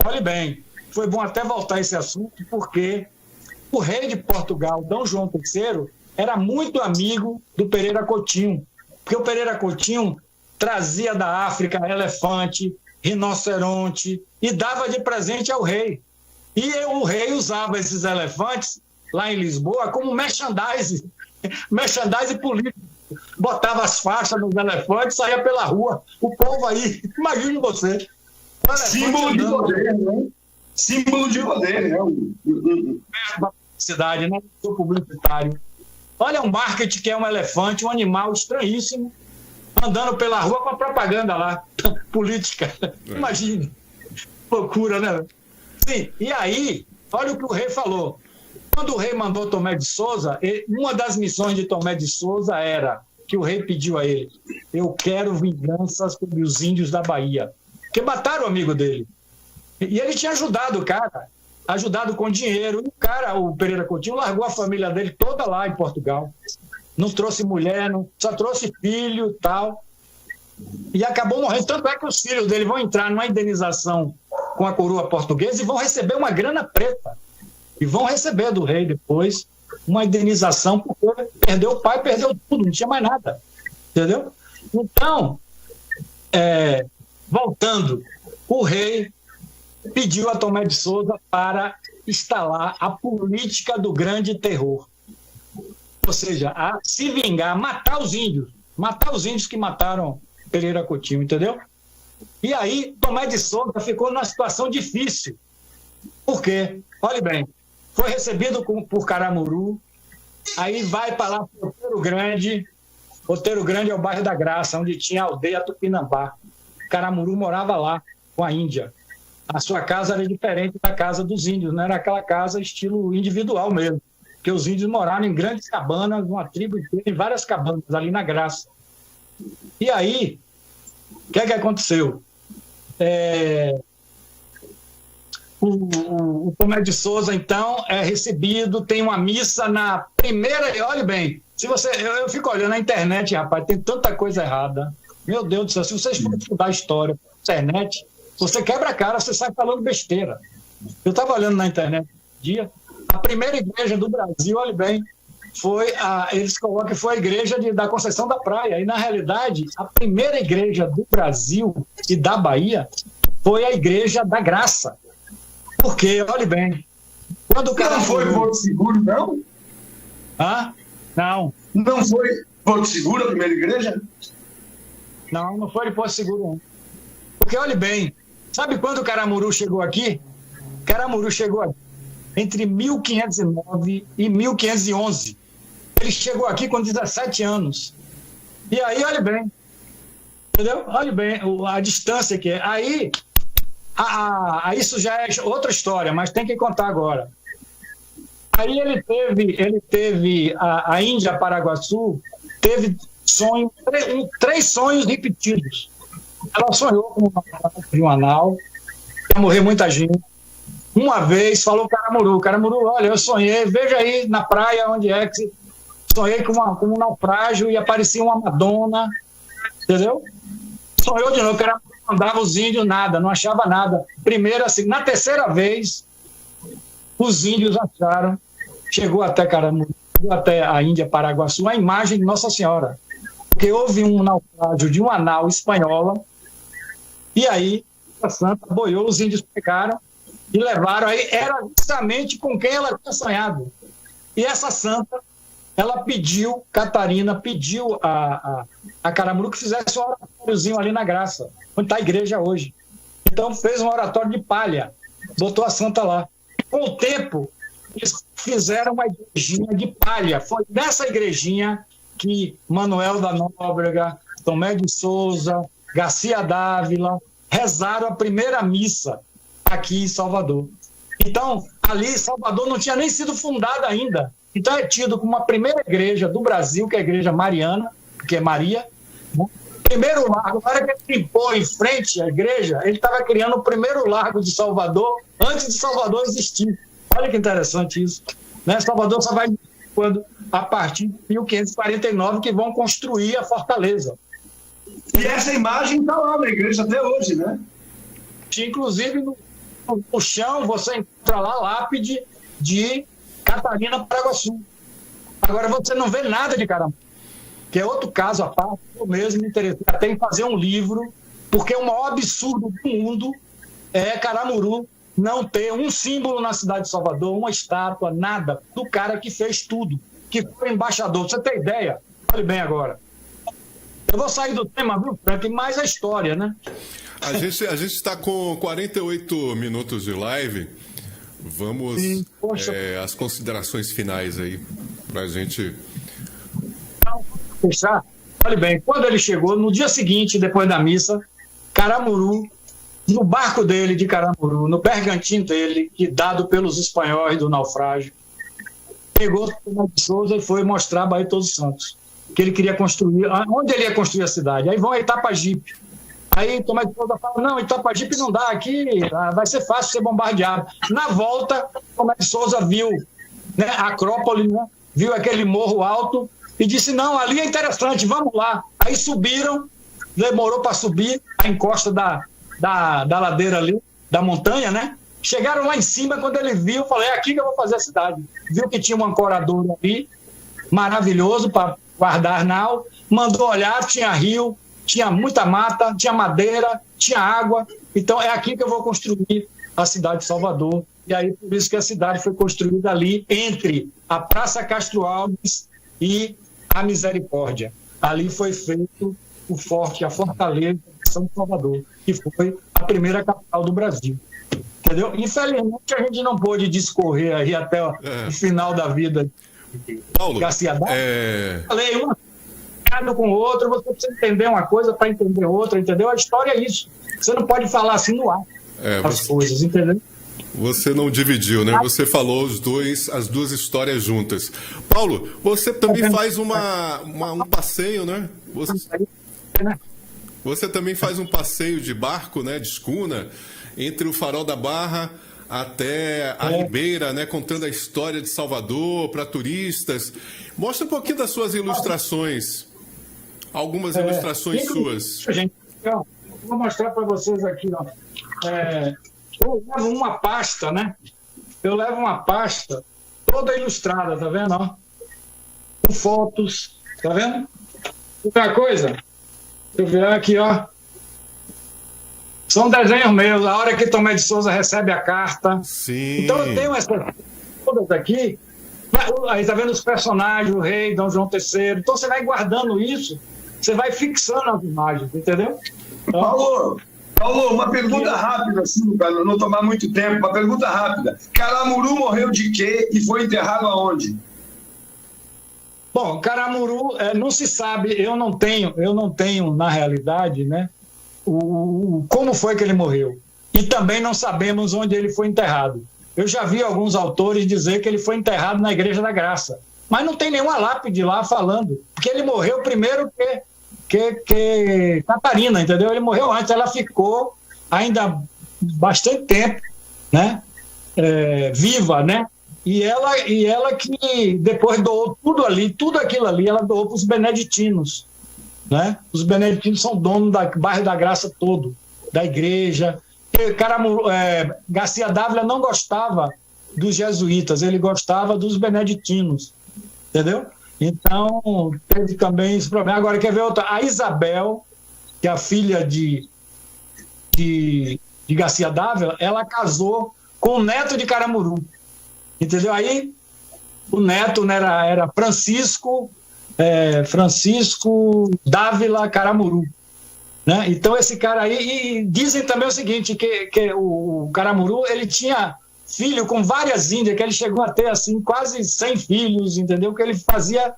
Olhe bem, foi bom até voltar a esse assunto, porque o rei de Portugal, Dom João III, era muito amigo do Pereira Coutinho, porque o Pereira Coutinho trazia da África elefante, rinoceronte e dava de presente ao rei. E o rei usava esses elefantes lá em Lisboa como merchandise político. Botava as faixas nos elefantes, saía pela rua. O povo aí, imagine você. Símbolo de poder, né? Símbolo de poder, né? Cidade, né? Sou publicitário. Olha um marketing que é um elefante, um animal estranhíssimo, andando pela rua com a propaganda lá, política. Imagine. Loucura, né? Sim, e aí, olha o que o rei falou. Quando o rei mandou Tomé de Sousa, uma das missões de Tomé de Sousa era que o rei pediu a ele: eu quero vinganças sobre os índios da Bahia, que mataram o amigo dele. E ele tinha ajudado o cara, ajudado com dinheiro. E o cara, o Pereira Coutinho, largou a família dele toda lá em Portugal. Não trouxe mulher, só trouxe filho e tal. E acabou morrendo. Tanto é que os filhos dele vão entrar numa indenização com a coroa portuguesa e vão receber uma grana preta. E vão receber do rei depois uma indenização, porque perdeu o pai, perdeu tudo, não tinha mais nada. Entendeu? Então, voltando, o rei pediu a Tomé de Sousa para instalar a política do grande terror. Ou seja, a se vingar, matar os índios que mataram Pereira Coutinho, entendeu? E aí, Tomé de Sousa ficou numa situação difícil. Por quê? Olhe bem, foi recebido por Caramuru, aí vai para lá para Outeiro Grande. Outeiro Grande é o bairro da Graça, onde tinha a aldeia Tupinambá. Caramuru morava lá, com a Índia. A sua casa era diferente da casa dos índios, não era aquela casa estilo individual mesmo, porque os índios moraram em grandes cabanas, uma tribo inteira, em várias cabanas ali na Graça. E aí, o que é que aconteceu? O Tomé de Sousa, então, é recebido, tem uma missa na primeira... Olhe bem, eu fico olhando na internet, rapaz, tem tanta coisa errada. Meu Deus do céu, se vocês forem estudar história na internet, você quebra a cara, você sai falando besteira. Eu estava olhando na internet um dia, a primeira igreja do Brasil, olhe bem, eles colocam que foi a igreja da Conceição da Praia. E, na realidade, a primeira igreja do Brasil e da Bahia foi a Igreja da Graça. Porque, olhe bem, quando o cara... Não foi Porto Seguro, não? Não. Não foi Porto Seguro a primeira igreja? Não foi de Porto Seguro, não. Porque, olhe bem, sabe quando o Caramuru chegou aqui? Caramuru chegou aqui entre 1509 e 1511. Ele chegou aqui com 17 anos. E aí, olhe bem, Entendeu? Olha bem a distância que é. Aí, isso já é outra história, mas tem que contar agora. Aí ele teve a Índia Paraguaçu, teve três sonhos repetidos. Ela sonhou com um anal, ia morrer muita gente. Uma vez falou Caramuru, olha, eu sonhei, veja aí na praia onde é que sonhei com um naufrágio e aparecia uma Madonna, entendeu? Sonhou de novo, Caramuru mandava os índios nada, não achava nada. Primeiro assim, na terceira vez, os índios acharam, chegou até Caramuru, chegou até a Índia Paraguaçu, a imagem de Nossa Senhora. Porque houve um naufrágio de uma nau espanhola, e aí a santa boiou, os índios pegaram e levaram, aí era justamente com quem ela tinha sonhado. E essa santa, ela pediu, Catarina pediu a Caramuru que fizesse um oratóriozinho ali na Graça, onde está a igreja hoje. Então fez um oratório de palha, botou a santa lá. Com o tempo, eles fizeram uma igrejinha de palha. Foi nessa igrejinha que Manuel da Nóbrega, Tomé de Souza, Garcia Dávila rezaram a primeira missa aqui em Salvador. Então, ali, Salvador não tinha nem sido fundada ainda. Então, é tido como a primeira igreja do Brasil, que é a igreja mariana, que é Maria. Primeiro largo, na hora que ele limpou em frente à igreja, ele estava criando o primeiro largo de Salvador, antes de Salvador existir. Olha que interessante isso. Né? Salvador só vai quando, a partir de 1549, que vão construir a fortaleza. E essa imagem está lá na igreja até hoje, né? Inclusive, no chão, você encontra lá a lápide de Catarina Paraguaçu. Agora, você não vê nada de Caramuru, que é outro caso à parte. Eu mesmo me interessei até em fazer um livro, porque o maior absurdo do mundo é Caramuru não ter um símbolo na cidade de Salvador, uma estátua, nada, do cara que fez tudo, que foi embaixador. Pra você ter ideia, olhe bem agora. Eu vou sair do tema, viu, Frank? Mais a história, né? A gente está com 48 minutos de live. Vamos às considerações finais aí, para a gente... Fechar? Olha bem, quando ele chegou, no dia seguinte, depois da missa, Caramuru, no barco dele de Caramuru, no bergantim dele, que dado pelos espanhóis do naufrágio, pegou Tomé de Souza e foi mostrar a Baía de Todos os Santos, que ele queria construir, onde ele ia construir a cidade. Aí vão a Itapajipe. Aí Tomé de Souza fala, não, Itapajipe não dá, aqui vai ser fácil ser bombardeado. Na volta, Tomé de Souza viu, né, a Acrópole, né, viu aquele morro alto e disse, não, ali é interessante, vamos lá. Aí subiram, demorou para subir a encosta da ladeira ali, da montanha, né? Chegaram lá em cima, quando ele viu, falei, é aqui que eu vou fazer a cidade. Viu que tinha um ancorador ali, maravilhoso para guardar nau, mandou olhar, tinha rio, tinha muita mata, tinha madeira, tinha água, então é aqui que eu vou construir a cidade de Salvador. E aí, por isso que a cidade foi construída ali, entre a Praça Castro Alves e a Misericórdia. Ali foi feito o forte, a fortaleza de São Salvador, que foi a primeira capital do Brasil. Entendeu? Infelizmente, a gente não pôde discorrer aí até o final da vida de Paulo, Garcia Dávila. Falei, uma com o outro, você precisa entender uma coisa para entender outra, entendeu? A história é isso. Você não pode falar assim no ar as coisas, entendeu? Você não dividiu, né? Você falou as duas histórias juntas. Paulo, você também faz um passeio, né? Você também faz um passeio de barco, né? De escuna, entre o Farol da Barra até a Ribeira, né? Contando a história de Salvador para turistas. Mostra um pouquinho das suas ilustrações. Algumas ilustrações suas. Gente, vou mostrar para vocês aqui, ó. Eu levo uma pasta, né? Eu levo uma pasta toda ilustrada, tá vendo? Ó? Com fotos, tá vendo? Outra coisa, deixa eu virar aqui, ó. São desenhos meus, a hora que Tomé de Souza recebe a carta. Sim. Então eu tenho essas todas aqui. Aí tá vendo os personagens, o rei, Dom João III. Então você vai guardando isso, você vai fixando as imagens, entendeu? Então, Paulo, uma pergunta rápida, assim, para não tomar muito tempo. Uma pergunta rápida. Caramuru morreu de quê e foi enterrado aonde? Bom, Caramuru, não se sabe, eu não tenho na realidade, né, como foi que ele morreu. E também não sabemos onde ele foi enterrado. Eu já vi alguns autores dizer que ele foi enterrado na Igreja da Graça, mas não tem nenhuma lápide lá falando, porque ele morreu primeiro que Catarina, entendeu? Ele morreu antes, ela ficou ainda bastante tempo, né, viva, né? E ela que depois doou tudo aquilo ali, ela doou para os beneditinos, né? Os beneditinos são donos do bairro da Graça todo, da igreja. Garcia Dávila não gostava dos jesuítas, ele gostava dos beneditinos, entendeu? Então, teve também esse problema. Agora, quer ver outra? A Isabel, que é a filha de Garcia Dávila, ela casou com o neto de Caramuru. Entendeu? Aí o neto, né, era Francisco Dávila Caramuru, né? Então esse cara aí, e dizem também o seguinte, que o Caramuru, ele tinha filho com várias índias, que ele chegou a ter assim quase 100 filhos, entendeu? Que ele fazia,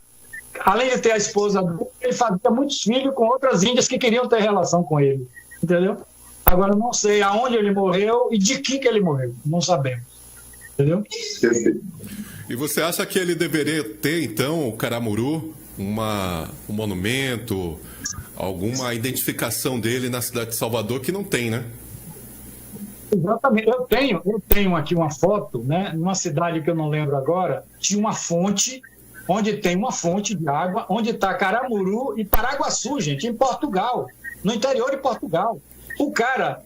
além de ter a esposa dele, ele fazia muitos filhos com outras índias que queriam ter relação com ele, entendeu? Agora não sei aonde ele morreu e de que ele morreu, não sabemos. Entendeu? E você acha que ele deveria ter, então, o Caramuru, um monumento, alguma identificação dele na cidade de Salvador, que não tem, né? Exatamente. Eu tenho aqui uma foto, né, numa cidade que eu não lembro agora, de uma fonte, onde tem uma fonte de água, onde está Caramuru e Paraguaçu, gente, em Portugal, no interior de Portugal. O cara...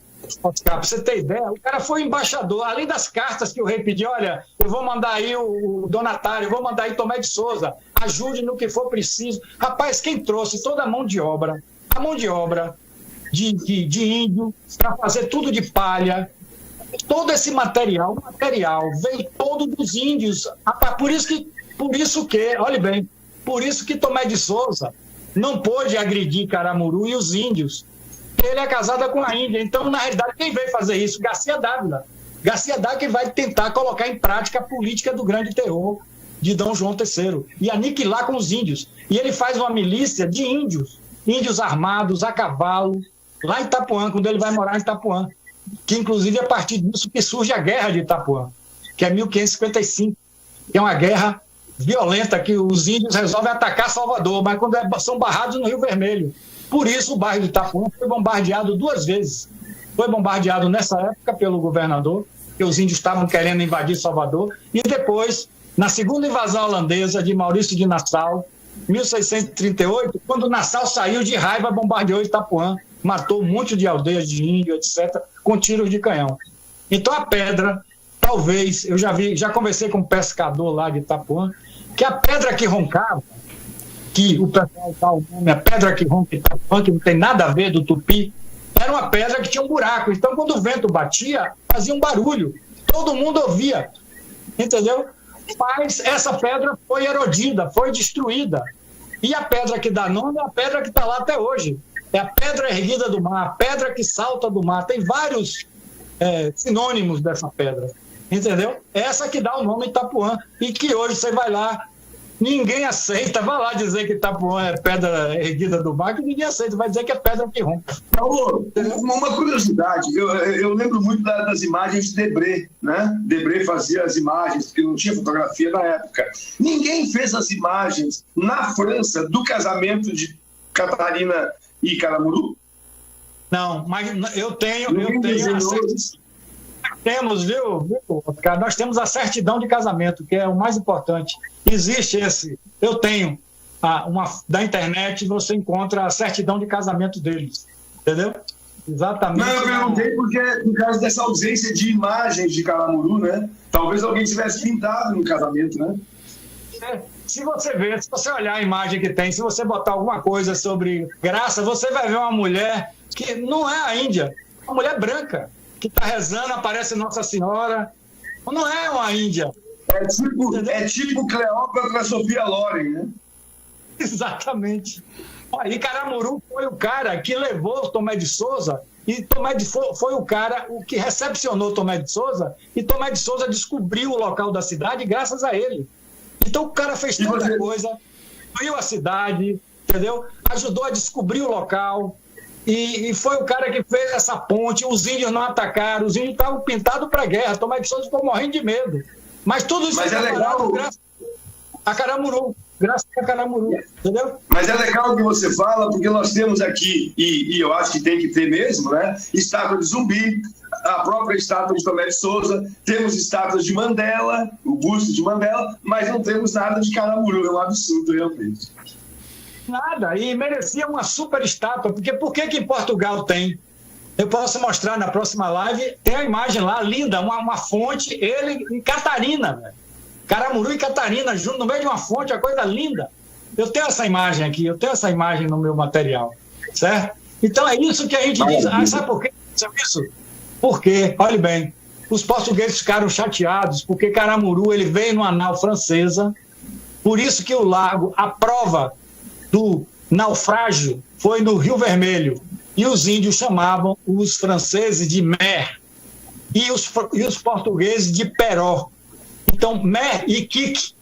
Para você ter ideia, o cara foi embaixador, além das cartas que o rei pediu, olha, eu vou mandar aí o donatário, eu vou mandar aí Tomé de Souza, ajude no que for preciso. Rapaz, quem trouxe toda a mão de obra de índio, para fazer tudo de palha, todo esse material veio todo dos índios. Rapaz, por isso que Tomé de Souza não pôde agredir Caramuru e os índios. Ele é casado com a Índia. Então, na realidade, quem veio fazer isso? Garcia Dávila. Garcia Dávila que vai tentar colocar em prática a política do grande terror de Dom João III e aniquilar com os índios. E ele faz uma milícia de índios armados, a cavalo, lá em Itapuã, quando ele vai morar em Itapuã. Que, inclusive, é a partir disso que surge a Guerra de Itapuã, que é 1555, que é uma guerra violenta, que os índios resolvem atacar Salvador, mas quando são barrados no Rio Vermelho. Por isso, o bairro de Itapuã foi bombardeado 2 vezes. Foi bombardeado nessa época pelo governador, que os índios estavam querendo invadir Salvador, e depois, na segunda invasão holandesa de Maurício de Nassau, 1638, quando Nassau saiu de raiva, bombardeou Itapuã, matou um monte de aldeias de índio, etc., com tiros de canhão. Então, a pedra, talvez, eu já conversei com um pescador lá de Itapuã, que a pedra que roncava, que o pessoal dá o nome, a pedra que ronca Itapuã, que não tem nada a ver do tupi, era uma pedra que tinha um buraco. Então, quando o vento batia, fazia um barulho. Todo mundo ouvia, entendeu? Mas essa pedra foi erodida, foi destruída. E a pedra que dá nome é a pedra que está lá até hoje. É a pedra erguida do mar, a pedra que salta do mar. Tem vários sinônimos dessa pedra, entendeu? Essa que dá o nome Itapuã. E que hoje você vai lá, ninguém aceita, vai lá dizer que Itapuã é pedra erguida do mar, que ninguém aceita, vai dizer que é pedra que ronca. Paulo, uma curiosidade, eu lembro muito das imagens de Debré, né? Debré fazia as imagens, porque não tinha fotografia na época. Ninguém fez as imagens na França do casamento de Catarina e Caramuru? Não, mas eu tenho temos, viu, Oscar? Nós temos a certidão de casamento, que é o mais importante. Existe eu tenho da internet, você encontra a certidão de casamento deles, entendeu? Exatamente. Não, eu perguntei porque, por causa dessa ausência de imagens de Caramuru, né? Talvez alguém tivesse pintado no casamento, né? Se você olhar a imagem que tem, se você botar alguma coisa sobre Graça, você vai ver uma mulher que não é a Índia, uma mulher branca, que está rezando, aparece Nossa Senhora. Não é uma Índia. É tipo Cleópatra Sofia Loren, né? Exatamente. E Caramuru foi o cara que levou Tomé de Souza, e Tomé de foi o cara que recepcionou Tomé de Souza, e Tomé de Souza descobriu o local da cidade graças a ele. Então o cara fez tanta coisa. construiu a cidade, entendeu? Ajudou a descobrir o local. E foi o cara que fez essa ponte. Os índios não atacaram, os índios estavam pintados para a guerra. Tomás de Souza ficou morrendo de medo. Mas tudo isso é legal, graças a Caramuru. Graças a Caramuru, entendeu? Mas é legal o que você fala, porque nós temos aqui, e eu acho que tem que ter mesmo, né? Estátua de Zumbi, a própria estátua de Tomé de Souza, temos estátuas de Mandela, o busto de Mandela, mas não temos nada de Caramuru. É um absurdo, realmente. Nada, e merecia uma super estátua, porque por que em Portugal tem? Eu posso mostrar na próxima live, tem a imagem lá, linda, uma fonte, ele em Catarina, velho. Caramuru e Catarina, junto no meio de uma fonte, a coisa linda. Eu tenho essa imagem aqui, eu tenho essa imagem no meu material, certo? Então é isso que a gente diz. Sabe por que isso? Porque, olhe bem, os portugueses ficaram chateados, porque Caramuru ele veio numa nau francesa, por isso que o lago, a prova do naufrágio foi no Rio Vermelho, e os índios chamavam os franceses de mer, e os portugueses de peró. Então, mer e quique,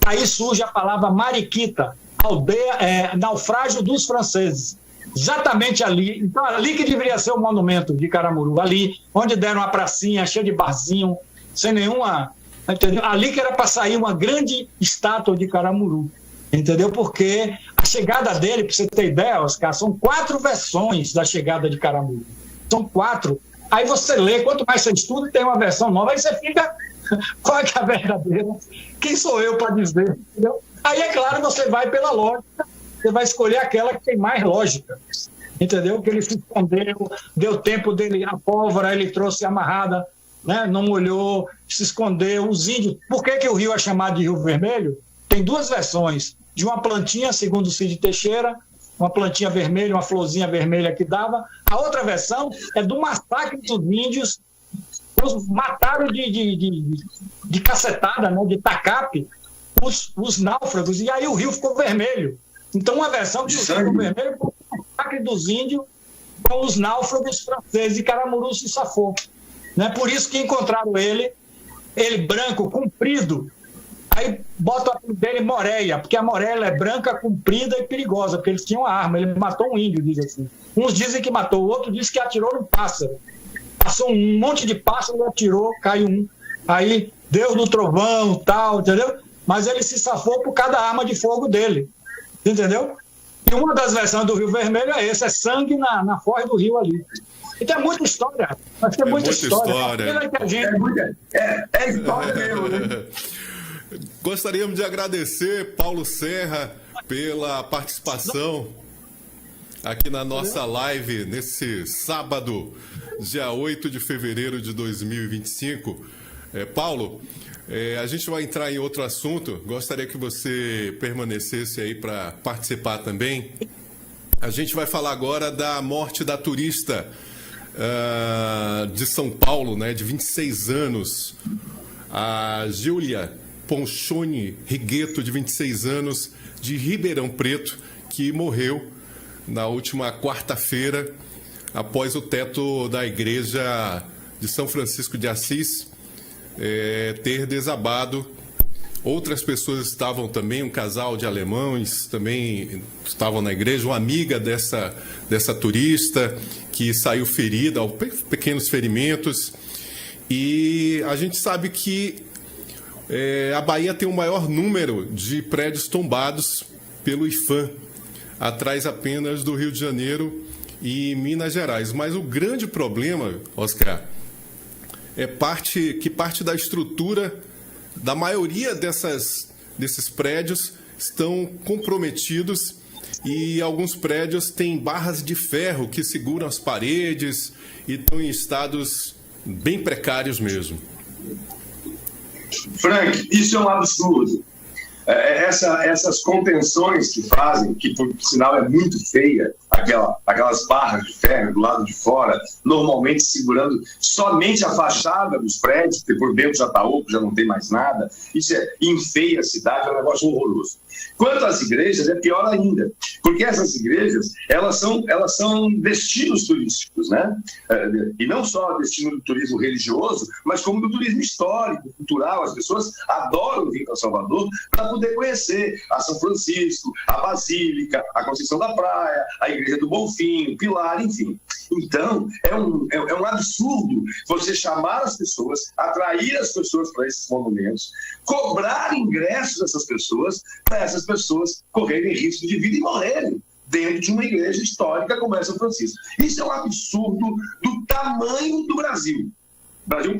aí surge a palavra mariquita, aldeia, naufrágio dos franceses. Exatamente ali. Então, ali que deveria ser o monumento de Caramuru, ali, onde deram uma pracinha cheia de barzinho, sem nenhuma... Entendeu? Ali que era para sair uma grande estátua de Caramuru. Entendeu? Porque a chegada dele, para você ter ideia, Oscar, são 4 versões da chegada de Caramuru. São 4. Aí você lê, quanto mais você estuda, tem uma versão nova, aí você fica... Qual é que é a verdadeira? Quem sou eu para dizer? Entendeu? Aí, é claro, você vai pela lógica, você vai escolher aquela que tem mais lógica. Entendeu? Que ele se escondeu, deu tempo dele, a pólvora ele trouxe amarrada, né? Não molhou, se escondeu. Os índios. Por que o rio é chamado de Rio Vermelho? Tem 2 versões. De uma plantinha, segundo o Cid Teixeira, uma plantinha vermelha, uma florzinha vermelha que dava. A outra versão é do massacre dos índios. Eles mataram de cacetada, né, de tacape, os náufragos, e aí o rio ficou vermelho. Então, uma versão que o rio ficou vermelho foi o massacre dos índios com os náufragos franceses, e Caramuru se safou. Né? Por isso que encontraram ele branco, comprido. Aí bota o apelido dele Moreia, porque a Moreia é branca, comprida e perigosa, porque eles tinham uma arma, ele matou um índio, diz assim. Uns dizem que matou, o outro diz que atirou num pássaro. Passou um monte de pássaro, atirou, caiu um. Aí, Deus do trovão, tal, entendeu? Mas ele se safou por causa da arma de fogo dele, entendeu? E uma das versões do Rio Vermelho é essa, é sangue na foz do rio ali. Então é muita história. Mas tem muita história. É história mesmo, né? Gostaríamos de agradecer Paulo Serra pela participação aqui na nossa live nesse sábado, dia 8 de fevereiro de 2025. Paulo, a gente vai entrar em outro assunto. Gostaria que você permanecesse aí para participar também. A gente vai falar agora da morte da turista de São Paulo, né, de 26 anos, a Júlia Ponchoni Rigueto, de 26 anos, de Ribeirão Preto, que morreu na última quarta-feira, após o teto da igreja de São Francisco de Assis ter desabado. Outras pessoas estavam também, um casal de alemães também estavam na igreja, uma amiga dessa turista que saiu ferida, pequenos ferimentos. E a gente sabe que a Bahia tem o maior número de prédios tombados pelo IPHAN, atrás apenas do Rio de Janeiro e Minas Gerais. Mas o grande problema, Oscar, é que parte da estrutura da maioria desses prédios estão comprometidos, e alguns prédios têm barras de ferro que seguram as paredes e estão em estados bem precários mesmo. Frank, isso é um absurdo. Essas contenções que fazem, que por sinal é muito feia, aquelas barras de ferro do lado de fora, normalmente segurando somente a fachada dos prédios, porque por dentro já está oco, já não tem mais nada. Isso enfeia a cidade, é um negócio horroroso. Quanto às igrejas, é pior ainda, porque essas igrejas, elas são destinos turísticos, né? E não só destino do turismo religioso, mas como do turismo histórico, cultural. As pessoas adoram vir para Salvador para poder conhecer a São Francisco, a Basílica, a Conceição da Praia, a Igreja do Bonfim, o Pilar, enfim. Então, é um absurdo você chamar as pessoas, atrair as pessoas para esses monumentos, cobrar ingressos dessas pessoas, para essas pessoas correrem risco de vida e morrerem dentro de uma igreja histórica como essa São Francisco. Isso é um absurdo do tamanho do Brasil. O Brasil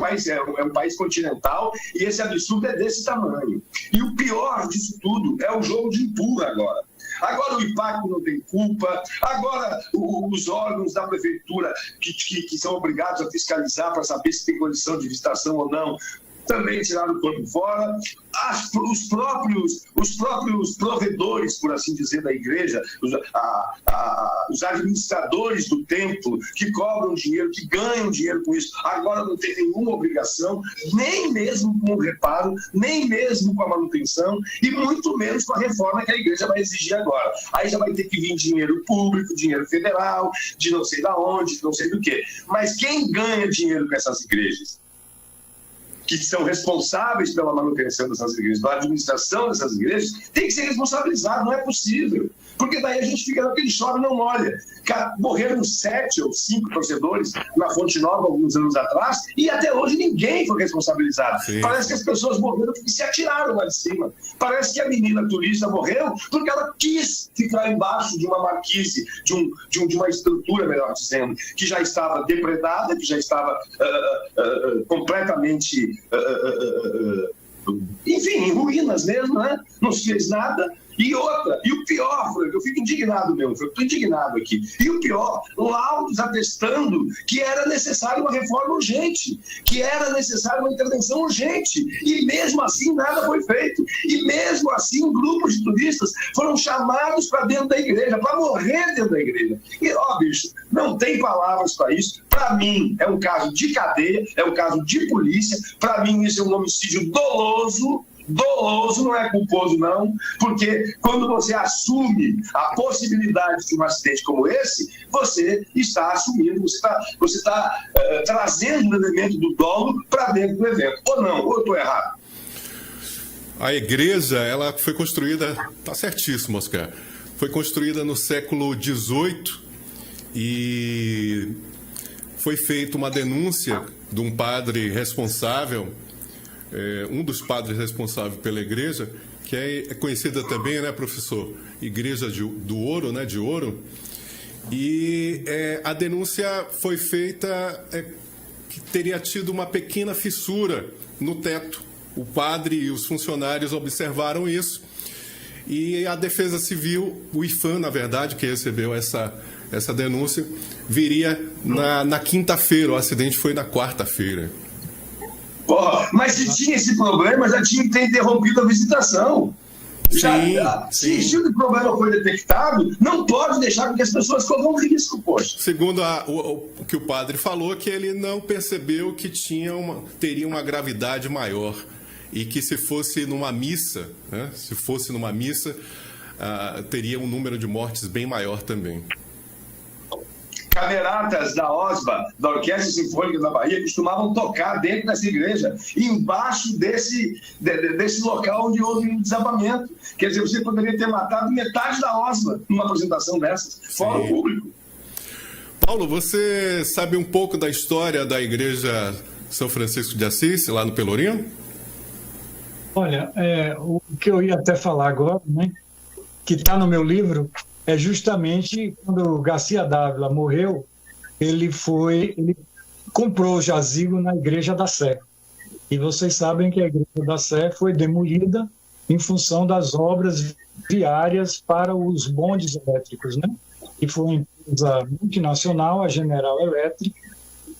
é um país continental e esse absurdo é desse tamanho. E o pior disso tudo é o jogo de empurra agora. Agora o IPAC não tem culpa, agora os órgãos da prefeitura que são obrigados a fiscalizar para saber se tem condição de visitação ou não, também tiraram o corpo fora. Os próprios provedores, por assim dizer, da igreja, os administradores do templo, que cobram dinheiro, que ganham dinheiro com isso, agora não tem nenhuma obrigação, nem mesmo com o reparo, nem mesmo com a manutenção, e muito menos com a reforma que a igreja vai exigir agora. Aí já vai ter que vir dinheiro público, dinheiro federal, de não sei da onde, de não sei do quê. Mas quem ganha dinheiro com essas igrejas, que são responsáveis pela manutenção dessas igrejas, pela administração dessas igrejas, tem que ser responsabilizado, não é possível. Porque daí a gente fica naquele chove e não molha. Morreram 7 ou 5 torcedores na Fonte Nova alguns anos atrás e até hoje ninguém foi responsabilizado. Sim. Parece que as pessoas morreram porque se atiraram lá de cima. Parece que a menina turista morreu porque ela quis ficar embaixo de uma marquise, de uma estrutura, melhor dizendo, que já estava depredada, que já estava completamente... enfim, em ruínas mesmo, né? Não se fez nada. E outra, e o pior, eu fico indignado mesmo, eu estou indignado aqui. E o pior, laudos atestando que era necessária uma reforma urgente, que era necessária uma intervenção urgente. E mesmo assim nada foi feito. E mesmo assim grupos de turistas foram chamados para dentro da igreja, para morrer dentro da igreja. E, bicho, não tem palavras para isso. Para mim, é um caso de cadeia, é um caso de polícia. Para mim, isso é um homicídio doloso, não é culposo não, porque quando você assume a possibilidade de um acidente como esse, você está assumindo, você está trazendo o elemento do dolo para dentro do evento, ou não, ou eu estou errado? A igreja, ela foi construída, tá certíssimo, Oscar, foi construída no século XVIII e foi feita uma denúncia de um padre responsável, um dos padres responsáveis pela igreja, que é conhecida também, né, professor? Igreja do Ouro, né, de Ouro. E a denúncia foi feita que teria tido uma pequena fissura no teto. O padre e os funcionários observaram isso. E a Defesa Civil, o IPHAN, na verdade, que recebeu essa denúncia, viria na quinta-feira. O acidente foi na quarta-feira. Mas se tinha esse problema, já tinha que ter interrompido a visitação. Se o problema foi detectado, não pode deixar com que as pessoas corram risco, poxa. Segundo o que o padre falou, que ele não percebeu que teria uma gravidade maior e que se fosse numa missa, né, teria um número de mortes bem maior também. Cameratas da OSBA, da Orquestra Sinfônica da Bahia, costumavam tocar dentro dessa igreja, embaixo desse local onde houve um desabamento. Quer dizer, você poderia ter matado metade da OSBA numa apresentação dessas, fora o público. Paulo, você sabe um pouco da história da Igreja São Francisco de Assis, lá no Pelourinho? Olha, o que eu ia até falar agora, né, que está no meu livro, é justamente quando Garcia Dávila morreu, ele comprou o jazigo na Igreja da Sé. E vocês sabem que a Igreja da Sé foi demolida em função das obras viárias para os bondes elétricos, né? E foi uma empresa multinacional, a General Electric,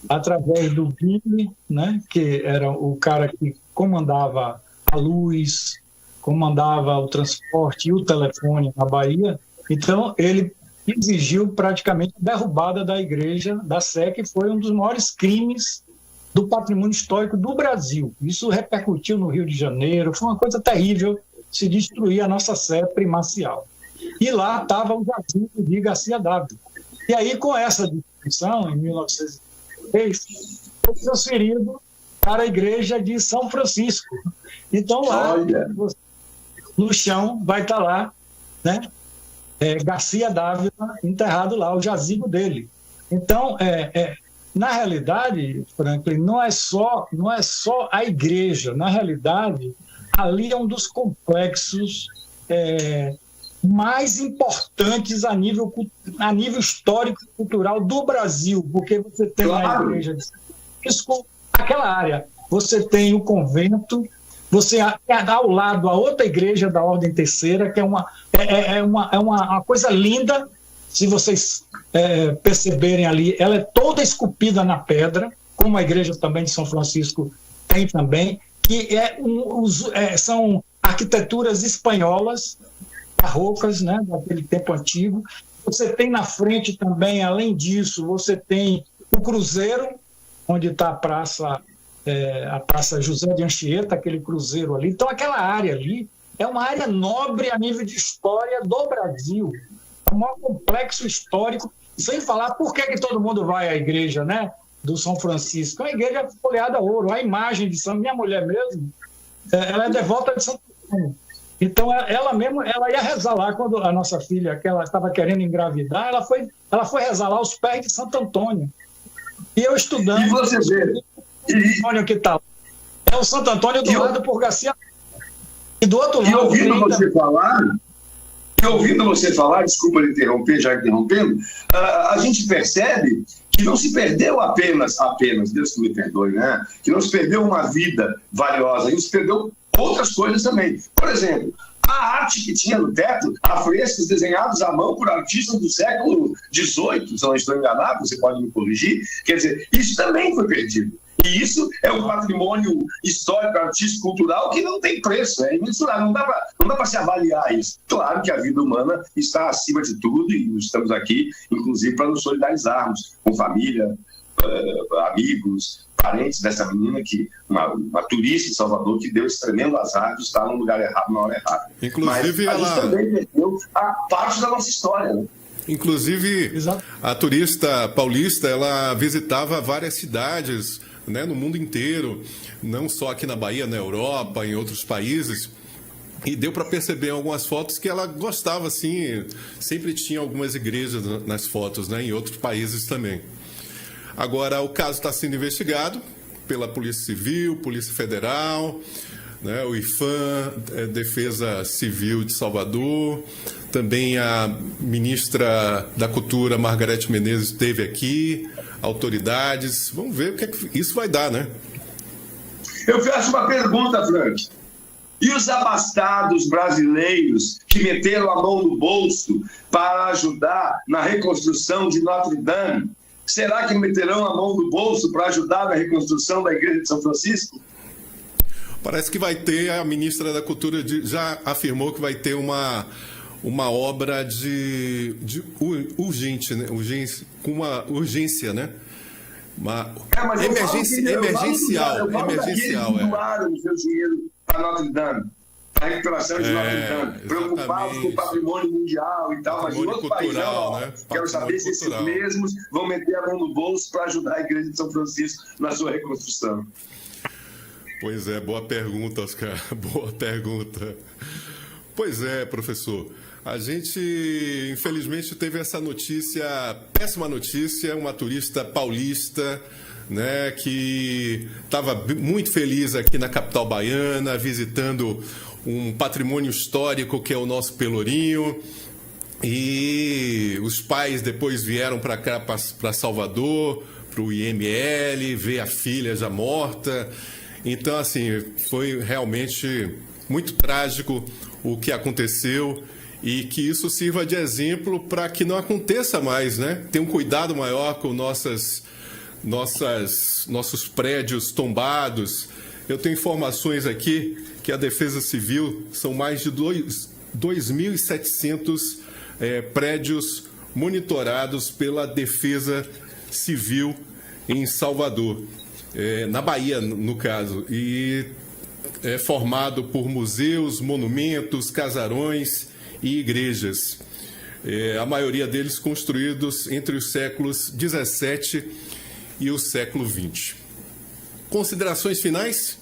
através do Billy, né, que era o cara que comandava a luz, comandava o transporte e o telefone na Bahia. Então, ele exigiu praticamente a derrubada da igreja, da Sé, que foi um dos maiores crimes do patrimônio histórico do Brasil. Isso repercutiu no Rio de Janeiro, foi uma coisa terrível se destruir a nossa Sé primacial. E lá estava o jazigo de Garcia Dávila. E aí, com essa destruição, em 1903, foi transferido para a igreja de São Francisco. Então, lá, no chão, vai estar lá, né, Garcia Dávila enterrado lá, o jazigo dele. Então, na realidade, Franklin, não é só a igreja. Na realidade, ali é um dos complexos mais importantes a nível histórico e cultural do Brasil, porque você tem a igreja de São Francisco, aquela área, você tem o convento, você ao lado a outra igreja da Ordem Terceira, que é uma coisa linda, se vocês perceberem ali, ela é toda esculpida na pedra, como a igreja também de São Francisco tem também, que são arquiteturas espanholas, barrocas, né, daquele tempo antigo. Você tem na frente também, além disso, você tem o cruzeiro, onde está a Praça José de Anchieta, aquele cruzeiro ali. Então, aquela área ali é uma área nobre a nível de história do Brasil. É um maior complexo histórico, sem falar por que todo mundo vai à igreja, né, do São Francisco. É uma igreja folheada a ouro, a imagem de minha mulher mesmo, ela é devota de Santo Antônio. Então, ela ia rezar lá, quando a nossa filha, que ela estava querendo engravidar, ela foi rezar lá aos pés de Santo Antônio. E eu estudando... E você vê... Antônio que está lá. É o Santo Antônio do lado por Garcia. E do outro lado... E ouvindo você falar, desculpa interromper, já interrompendo, a gente percebe que não se perdeu apenas, Deus que me perdoe, né? Que não se perdeu uma vida valiosa, e se perdeu outras coisas também. Por exemplo, a arte que tinha no teto, afrescos desenhados à mão por artistas do século XVIII, se eu não estou enganado, você pode me corrigir, quer dizer, isso também foi perdido. E isso é um patrimônio histórico, artístico, cultural que não tem preço, é imensurável, não dá para se avaliar isso. Claro que a vida humana está acima de tudo e estamos aqui, inclusive, para nos solidarizarmos com família, amigos, parentes dessa menina, uma turista em Salvador, que deu esse tremendo azar de estar no lugar errado, na hora errada. Inclusive, mas a gente também perdeu a parte da nossa história, né? Inclusive, a turista paulista, ela visitava várias cidades, né, no mundo inteiro, não só aqui na Bahia, na Europa, em outros países, e deu para perceber em algumas fotos que ela gostava, assim, sempre tinha algumas igrejas nas fotos, né, em outros países também. Agora, o caso está sendo investigado pela Polícia Civil, Polícia Federal, né, o IFAM, Defesa Civil de Salvador, também a ministra da Cultura, Margarete Menezes, esteve aqui, autoridades. Vamos ver o que isso vai dar, né? Eu faço uma pergunta, Frank. E os abastados brasileiros que meteram a mão no bolso para ajudar na reconstrução de Notre Dame, será que meterão a mão no bolso para ajudar na reconstrução da Igreja de São Francisco? Parece que vai ter, a ministra da Cultura já afirmou que vai ter uma obra de urgente, né? Com uma urgência, né? Uma emergencial. Doaram o seu dinheiro para Notre Dame, para a recuperação de Notre Dame, preocupados com o patrimônio mundial e tal, mas em outro país, né? Quero saber se esses mesmos vão meter a mão no bolso para ajudar a Igreja de São Francisco na sua reconstrução. Pois é, boa pergunta, Oscar, boa pergunta. Pois é, professor, a gente infelizmente teve essa notícia, péssima notícia, uma turista paulista, né, que estava muito feliz aqui na capital baiana, visitando um patrimônio histórico que é o nosso Pelourinho, e os pais depois vieram para cá, para Salvador, para o IML, ver a filha já morta. Então, assim, foi realmente muito trágico o que aconteceu e que isso sirva de exemplo para que não aconteça mais, né? Ter um cuidado maior com nossos prédios tombados. Eu tenho informações aqui que a Defesa Civil são mais de 2.700 prédios monitorados pela Defesa Civil em Salvador, na Bahia, no caso, e é formado por museus, monumentos, casarões e igrejas. A maioria deles construídos entre os séculos XVII e o século XX. Considerações finais?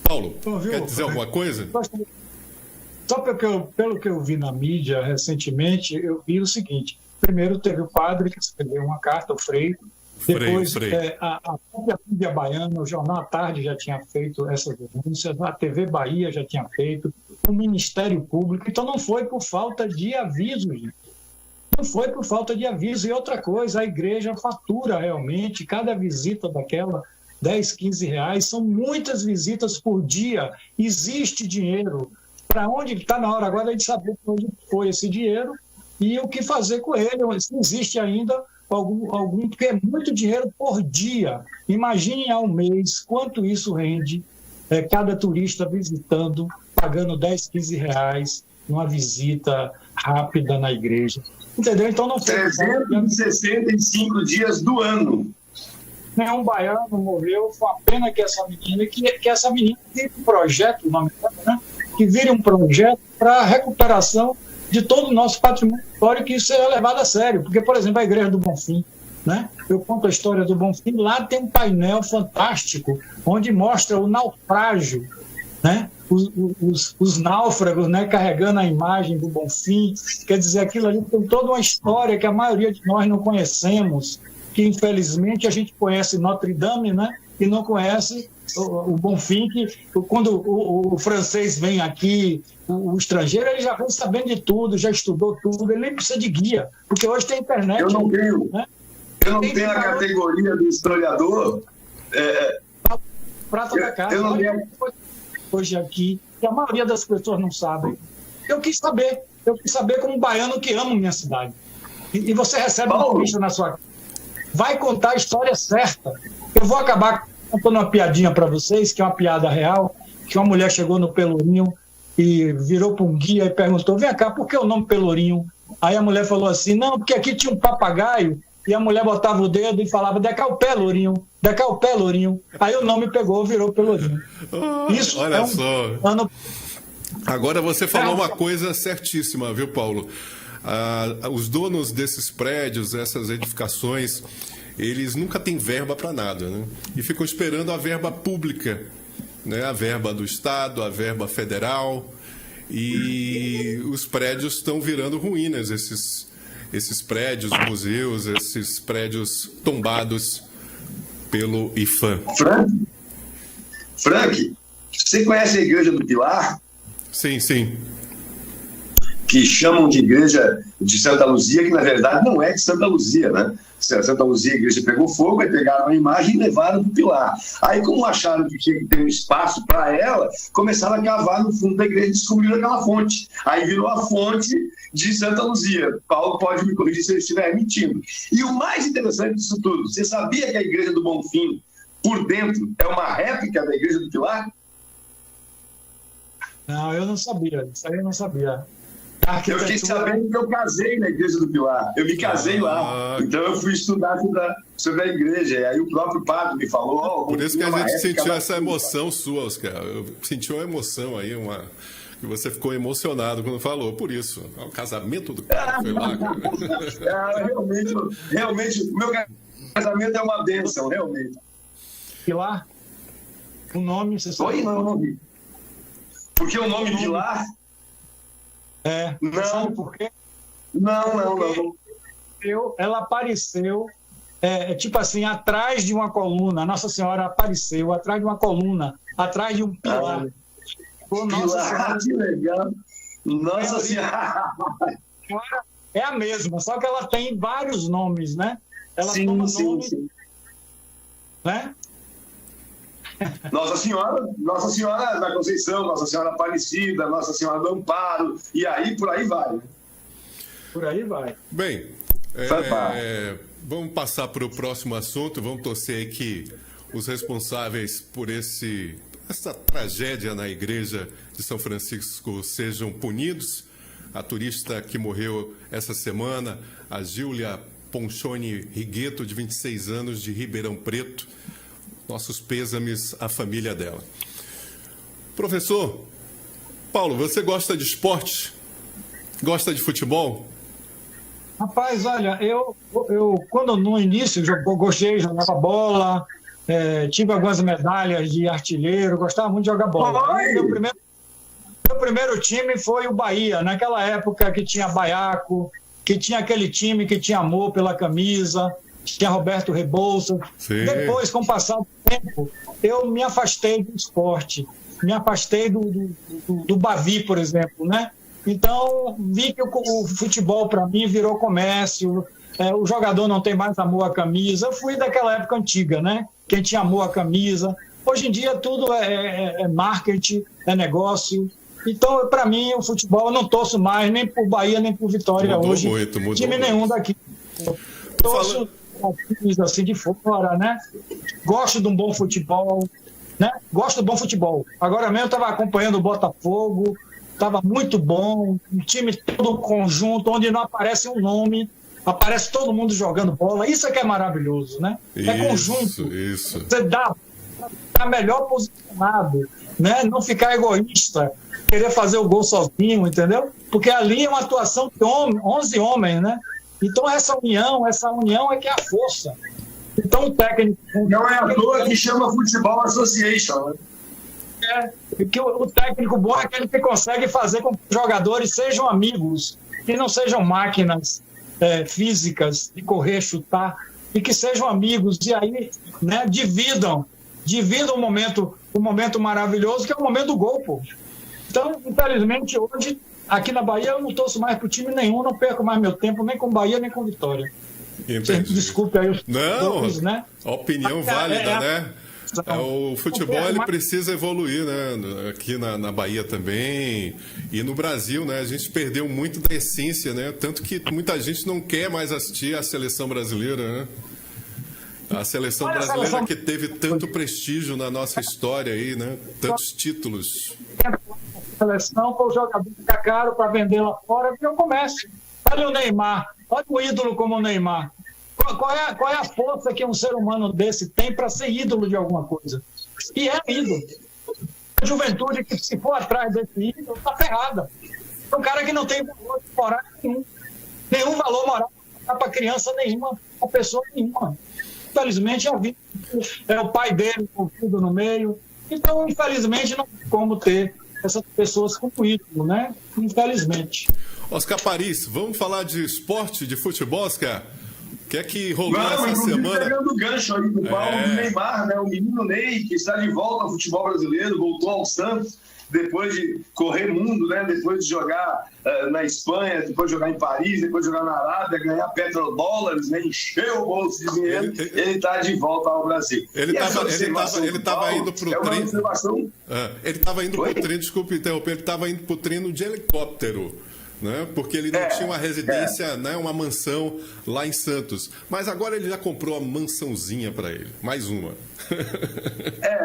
Paulo, quer dizer alguma coisa? Só pelo que eu vi na mídia recentemente, eu vi o seguinte: primeiro teve o padre que escreveu uma carta, o Frei. Depois, a própria mídia baiana, o Jornal à Tarde já tinha feito essas denúncias, a TV Bahia já tinha feito, o Ministério Público. Então não foi por falta de aviso, gente. Não foi por falta de aviso. E outra coisa, a igreja fatura realmente, cada visita daquela, 10, 15 reais, são muitas visitas por dia. Existe dinheiro. Para onde está na hora agora de saber para onde foi esse dinheiro e o que fazer com ele, se existe ainda algum, porque é muito dinheiro por dia. Imaginem ao mês quanto isso rende, cada turista visitando, pagando 10, 15 reais numa visita rápida na igreja. Entendeu? Então não foi 365 dias do ano. Nenhum baiano morreu, foi uma pena que essa menina vire um projeto, o nome dela, né? Que vire um projeto para a recuperação de todo o nosso patrimônio histórico, e isso seja levado a sério. Porque, por exemplo, a Igreja do Bonfim, né? Eu conto a história do Bonfim, lá tem um painel fantástico, onde mostra o naufrágio, né? Os náufragos, né? Carregando a imagem do Bonfim. Quer dizer, aquilo ali tem toda uma história que a maioria de nós não conhecemos, que infelizmente a gente conhece Notre Dame, né? E não conhece o Bonfim, que quando o francês vem aqui, o estrangeiro, ele já vem sabendo de tudo, já estudou tudo, ele nem precisa de guia, porque hoje tem internet. Eu não tenho, né? eu não tenho a categoria do historiador. Prata da casa. Eu não tenho. Hoje aqui, que a maioria das pessoas não sabem. Eu quis saber como um baiano que ama minha cidade. E você recebe uma turista na sua casa. Vai contar a história certa. Eu vou acabar contando uma piadinha para vocês, que é uma piada real, que uma mulher chegou no Pelourinho e virou para um guia e perguntou: vem cá, por que o nome Pelourinho? Aí a mulher falou assim: não, porque aqui tinha um papagaio, e a mulher botava o dedo e falava: decá o pé, Lourinho, decá o pé, Lourinho. Aí o nome pegou, virou Pelourinho. Isso olha só. Agora você falou uma coisa certíssima, viu, Paulo? Os donos desses prédios, essas edificações, eles nunca têm verba para nada, né? E ficam esperando a verba pública, né? A verba do Estado, a verba federal, e os prédios estão virando ruínas, esses prédios, museus, esses prédios tombados pelo IFAM. Frank, você conhece a Igreja do Pilar? Sim, sim. Que chamam de Igreja de Santa Luzia, que na verdade não é de Santa Luzia, né? Santa Luzia, a igreja pegou fogo, aí pegaram a imagem e levaram para o Pilar. Aí, como acharam que tinha que ter um espaço para ela, começaram a cavar no fundo da igreja e descobriram aquela fonte. Aí virou a fonte de Santa Luzia. Paulo pode me corrigir se ele estiver mentindo. E o mais interessante disso tudo, você sabia que a Igreja do Bonfim, por dentro, é uma réplica da Igreja do Pilar? Não, eu não sabia. Isso aí eu não sabia. Eu fiquei sabendo que eu casei na Igreja do Pilar. Eu me casei lá. Então eu fui estudar sobre a igreja. E aí o próprio padre me falou... Por isso que a gente sentiu essa emoção sua, Oscar. Eu senti uma emoção aí, que você ficou emocionado quando falou. Por isso, o casamento do cara foi lá. Realmente, o meu casamento é uma bênção, realmente. Pilar? O nome, você sabe? Oi, não. Porque o nome Pilar... Não. Sabe por quê? Não. Ela apareceu, tipo assim, atrás de uma coluna. Nossa Senhora apareceu atrás de uma coluna, atrás de um pilar. Nossa Senhora, que legal. Nossa Senhora. É a mesma, só que ela tem vários nomes, né? Ela toma nome, né? Nossa Senhora da Conceição, Nossa Senhora Aparecida, Nossa Senhora do Amparo, e aí por aí vai. Né? Por aí vai. Bem, vamos passar para o próximo assunto. Vamos torcer aí que os responsáveis por essa tragédia na igreja de São Francisco sejam punidos, a turista que morreu essa semana, a Gíulia Ponchoni Rigueto, de 26 anos, de Ribeirão Preto. Nossos pêsames à família dela. Professor Paulo, você gosta de esporte? Gosta de futebol? Rapaz, olha, eu quando no início eu gostei, jogava bola, tive algumas medalhas de artilheiro, gostava muito de jogar bola. Meu primeiro time foi o Bahia, naquela época que tinha Baiaco, que tinha aquele time que tinha amor pela camisa, tinha Roberto Rebouças. Depois, com o passar do tempo, eu me afastei do esporte, me afastei do Bavi, por exemplo, né? Então, vi que o futebol, para mim, virou comércio, o jogador não tem mais amor à camisa. Eu fui daquela época antiga, né? Quem tinha amor à camisa. Hoje em dia, tudo é marketing, é negócio. Então, para mim, o futebol, eu não torço mais nem por Bahia, nem por Vitória hoje. Mudou time muito. Nenhum daqui. Eu torço assim de fora, né? Gosto de um bom futebol, né? Gosto do bom futebol. Agora mesmo eu estava acompanhando o Botafogo, estava muito bom, um time todo conjunto, onde não aparece um nome, aparece todo mundo jogando bola. Isso é que é maravilhoso, né? É conjunto. Isso. Você dá melhor posicionado, né? Não ficar egoísta, querer fazer o gol sozinho, entendeu? Porque ali é uma atuação de 11 homens, né? Então essa união é que é a força. Então o técnico... Não é à toa que chama Futebol Association, né? Que o técnico bom é aquele que consegue fazer com que os jogadores sejam amigos, que não sejam máquinas físicas de correr, chutar, e que sejam amigos, e aí, né, dividam o momento maravilhoso, que é o momento do gol, pô. Então, infelizmente, hoje, aqui na Bahia, eu não torço mais para time nenhum, não perco mais meu tempo, nem com Bahia, nem com Vitória. Desculpe aí os não, né? Opinião válida, né? O futebol ele precisa evoluir, né? Aqui na Bahia também e no Brasil, né? A gente perdeu muito da essência, né? Tanto que muita gente não quer mais assistir a seleção brasileira, né? A seleção brasileira que teve tanto prestígio na nossa história aí, né? Tantos títulos. A seleção foi o jogador ficar caro para vender lá fora, porque eu começo. Olha o Neymar, olha o ídolo como o Neymar. Qual é a força que um ser humano desse tem para ser ídolo de alguma coisa? E é ídolo. A juventude que, se for atrás desse ídolo, está ferrada. É um cara que não tem valor moral nenhum valor moral para criança nenhuma, para pessoa nenhuma. Infelizmente, a vida é o pai dele, o filho no meio. Então, infelizmente, não tem como ter essas pessoas como ídolo, né? Infelizmente. Oscar Paris, vamos falar de esporte, de futebol, Oscar? O que é que rolou essa semana? Pegando o gancho aí do Paulo do Neymar, né? O menino Ney, que está de volta ao futebol brasileiro, voltou ao Santos, depois de correr mundo, né? Depois de jogar na Espanha, depois de jogar em Paris, depois de jogar na Arábia, ganhar petrodólares, né? Encher o bolso de dinheiro, ele está de volta ao Brasil. Ele estava indo para o treino. Ele estava indo para o treino, desculpe interromper, ele estava indo para o treino de helicóptero. Né? Porque ele não tinha uma residência, né? Uma mansão lá em Santos. Mas agora ele já comprou a mansãozinha para ele. Mais uma.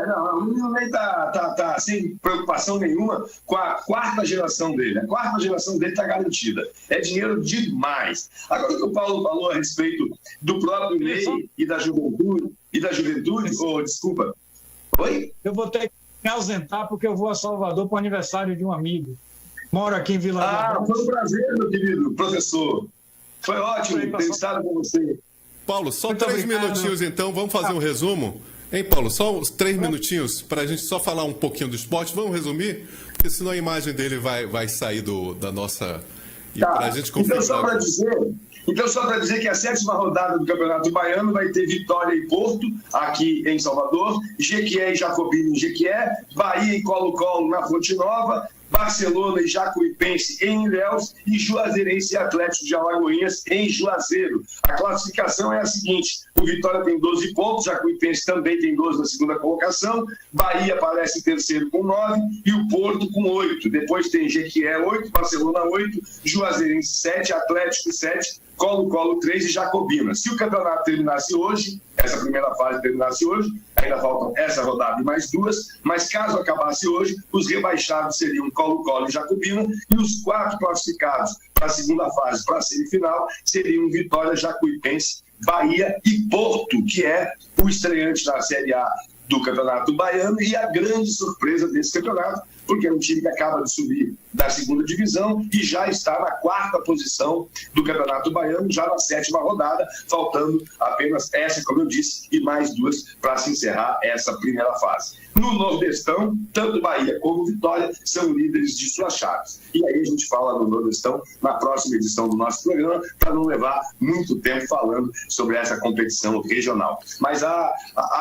Não, o menino nem tá sem preocupação nenhuma com a quarta geração dele. A quarta geração dele está garantida. É dinheiro demais. Agora o que o Paulo falou a respeito do próprio Ney e da juventude, desculpa. Oi? Eu vou ter que me ausentar porque eu vou a Salvador para o aniversário de um amigo. Moro aqui em Vila foi um prazer, meu querido professor. Foi ótimo ter estado com você. Paulo, só muito 3 minutinhos então, vamos fazer um resumo? Hein, Paulo? Só 3 minutinhos para a gente só falar um pouquinho do esporte. Vamos resumir? Porque senão a imagem dele vai sair da nossa... Pra gente confirmar. Então, só para dizer que a 7ª rodada do Campeonato Baiano vai ter Vitória e Porto, aqui em Salvador, Jequié e Jacobina em Jequié, Bahia e Colo-Colo na Fonte Nova, Barcelona e Jacuipense em Ilhéus e Juazeirense e Atlético de Alagoinhas em Juazeiro. A classificação é a seguinte: o Vitória tem 12 pontos, Jacuipense também tem 12 na segunda colocação, Bahia aparece em terceiro com 9 e o Porto com 8. Depois tem Jequié 8, Barcelona 8, Juazeirense 7, Atlético 7, Colo-Colo 3 e Jacobina. Se o campeonato terminasse hoje, essa primeira fase terminasse hoje, ainda faltam essa rodada e mais 2, mas caso acabasse hoje, os rebaixados seriam Colo-Colo e Jacobina, e os 4 classificados para a segunda fase, para a semifinal, seriam Vitória, Jacuipense, Bahia e Porto, que é o estreante na Série A do Campeonato Baiano e a grande surpresa desse campeonato, porque é um time que acaba de subir da segunda divisão e já está na 4ª posição do Campeonato Baiano, já na 7ª rodada, faltando apenas essa, como eu disse, e mais 2 para se encerrar essa primeira fase. No Nordestão, tanto Bahia como Vitória são líderes de suas chaves. E aí a gente fala no Nordestão na próxima edição do nosso programa, para não levar muito tempo falando sobre essa competição regional. Mas a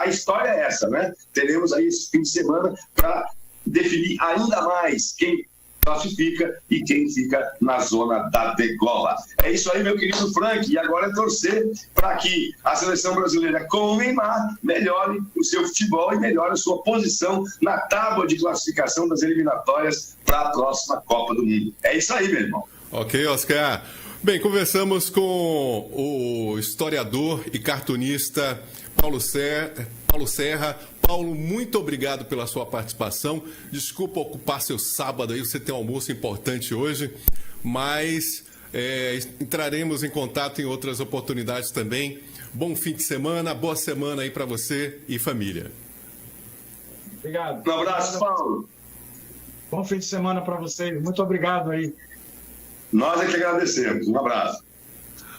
história é essa, né? Teremos aí esse fim de semana para definir ainda mais quem classifica e quem fica na zona da degola. É isso aí, meu querido Frank, e agora é torcer para que a seleção brasileira com o Neymar melhore o seu futebol e melhore a sua posição na tábua de classificação das eliminatórias para a próxima Copa do Mundo. É isso aí, meu irmão. Ok, Oscar. Bem, conversamos com o historiador e cartunista Paulo Serra. Paulo, muito obrigado pela sua participação. Desculpa ocupar seu sábado aí, você tem um almoço importante hoje, mas entraremos em contato em outras oportunidades também. Bom fim de semana, boa semana aí para você e família. Obrigado. Um abraço, Paulo. Bom fim de semana para vocês. Muito obrigado aí. Nós é que agradecemos. Um abraço.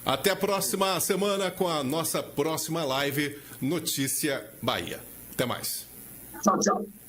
Até a próxima semana com a nossa próxima live Notícia Bahia. Até mais. Tchau, tchau.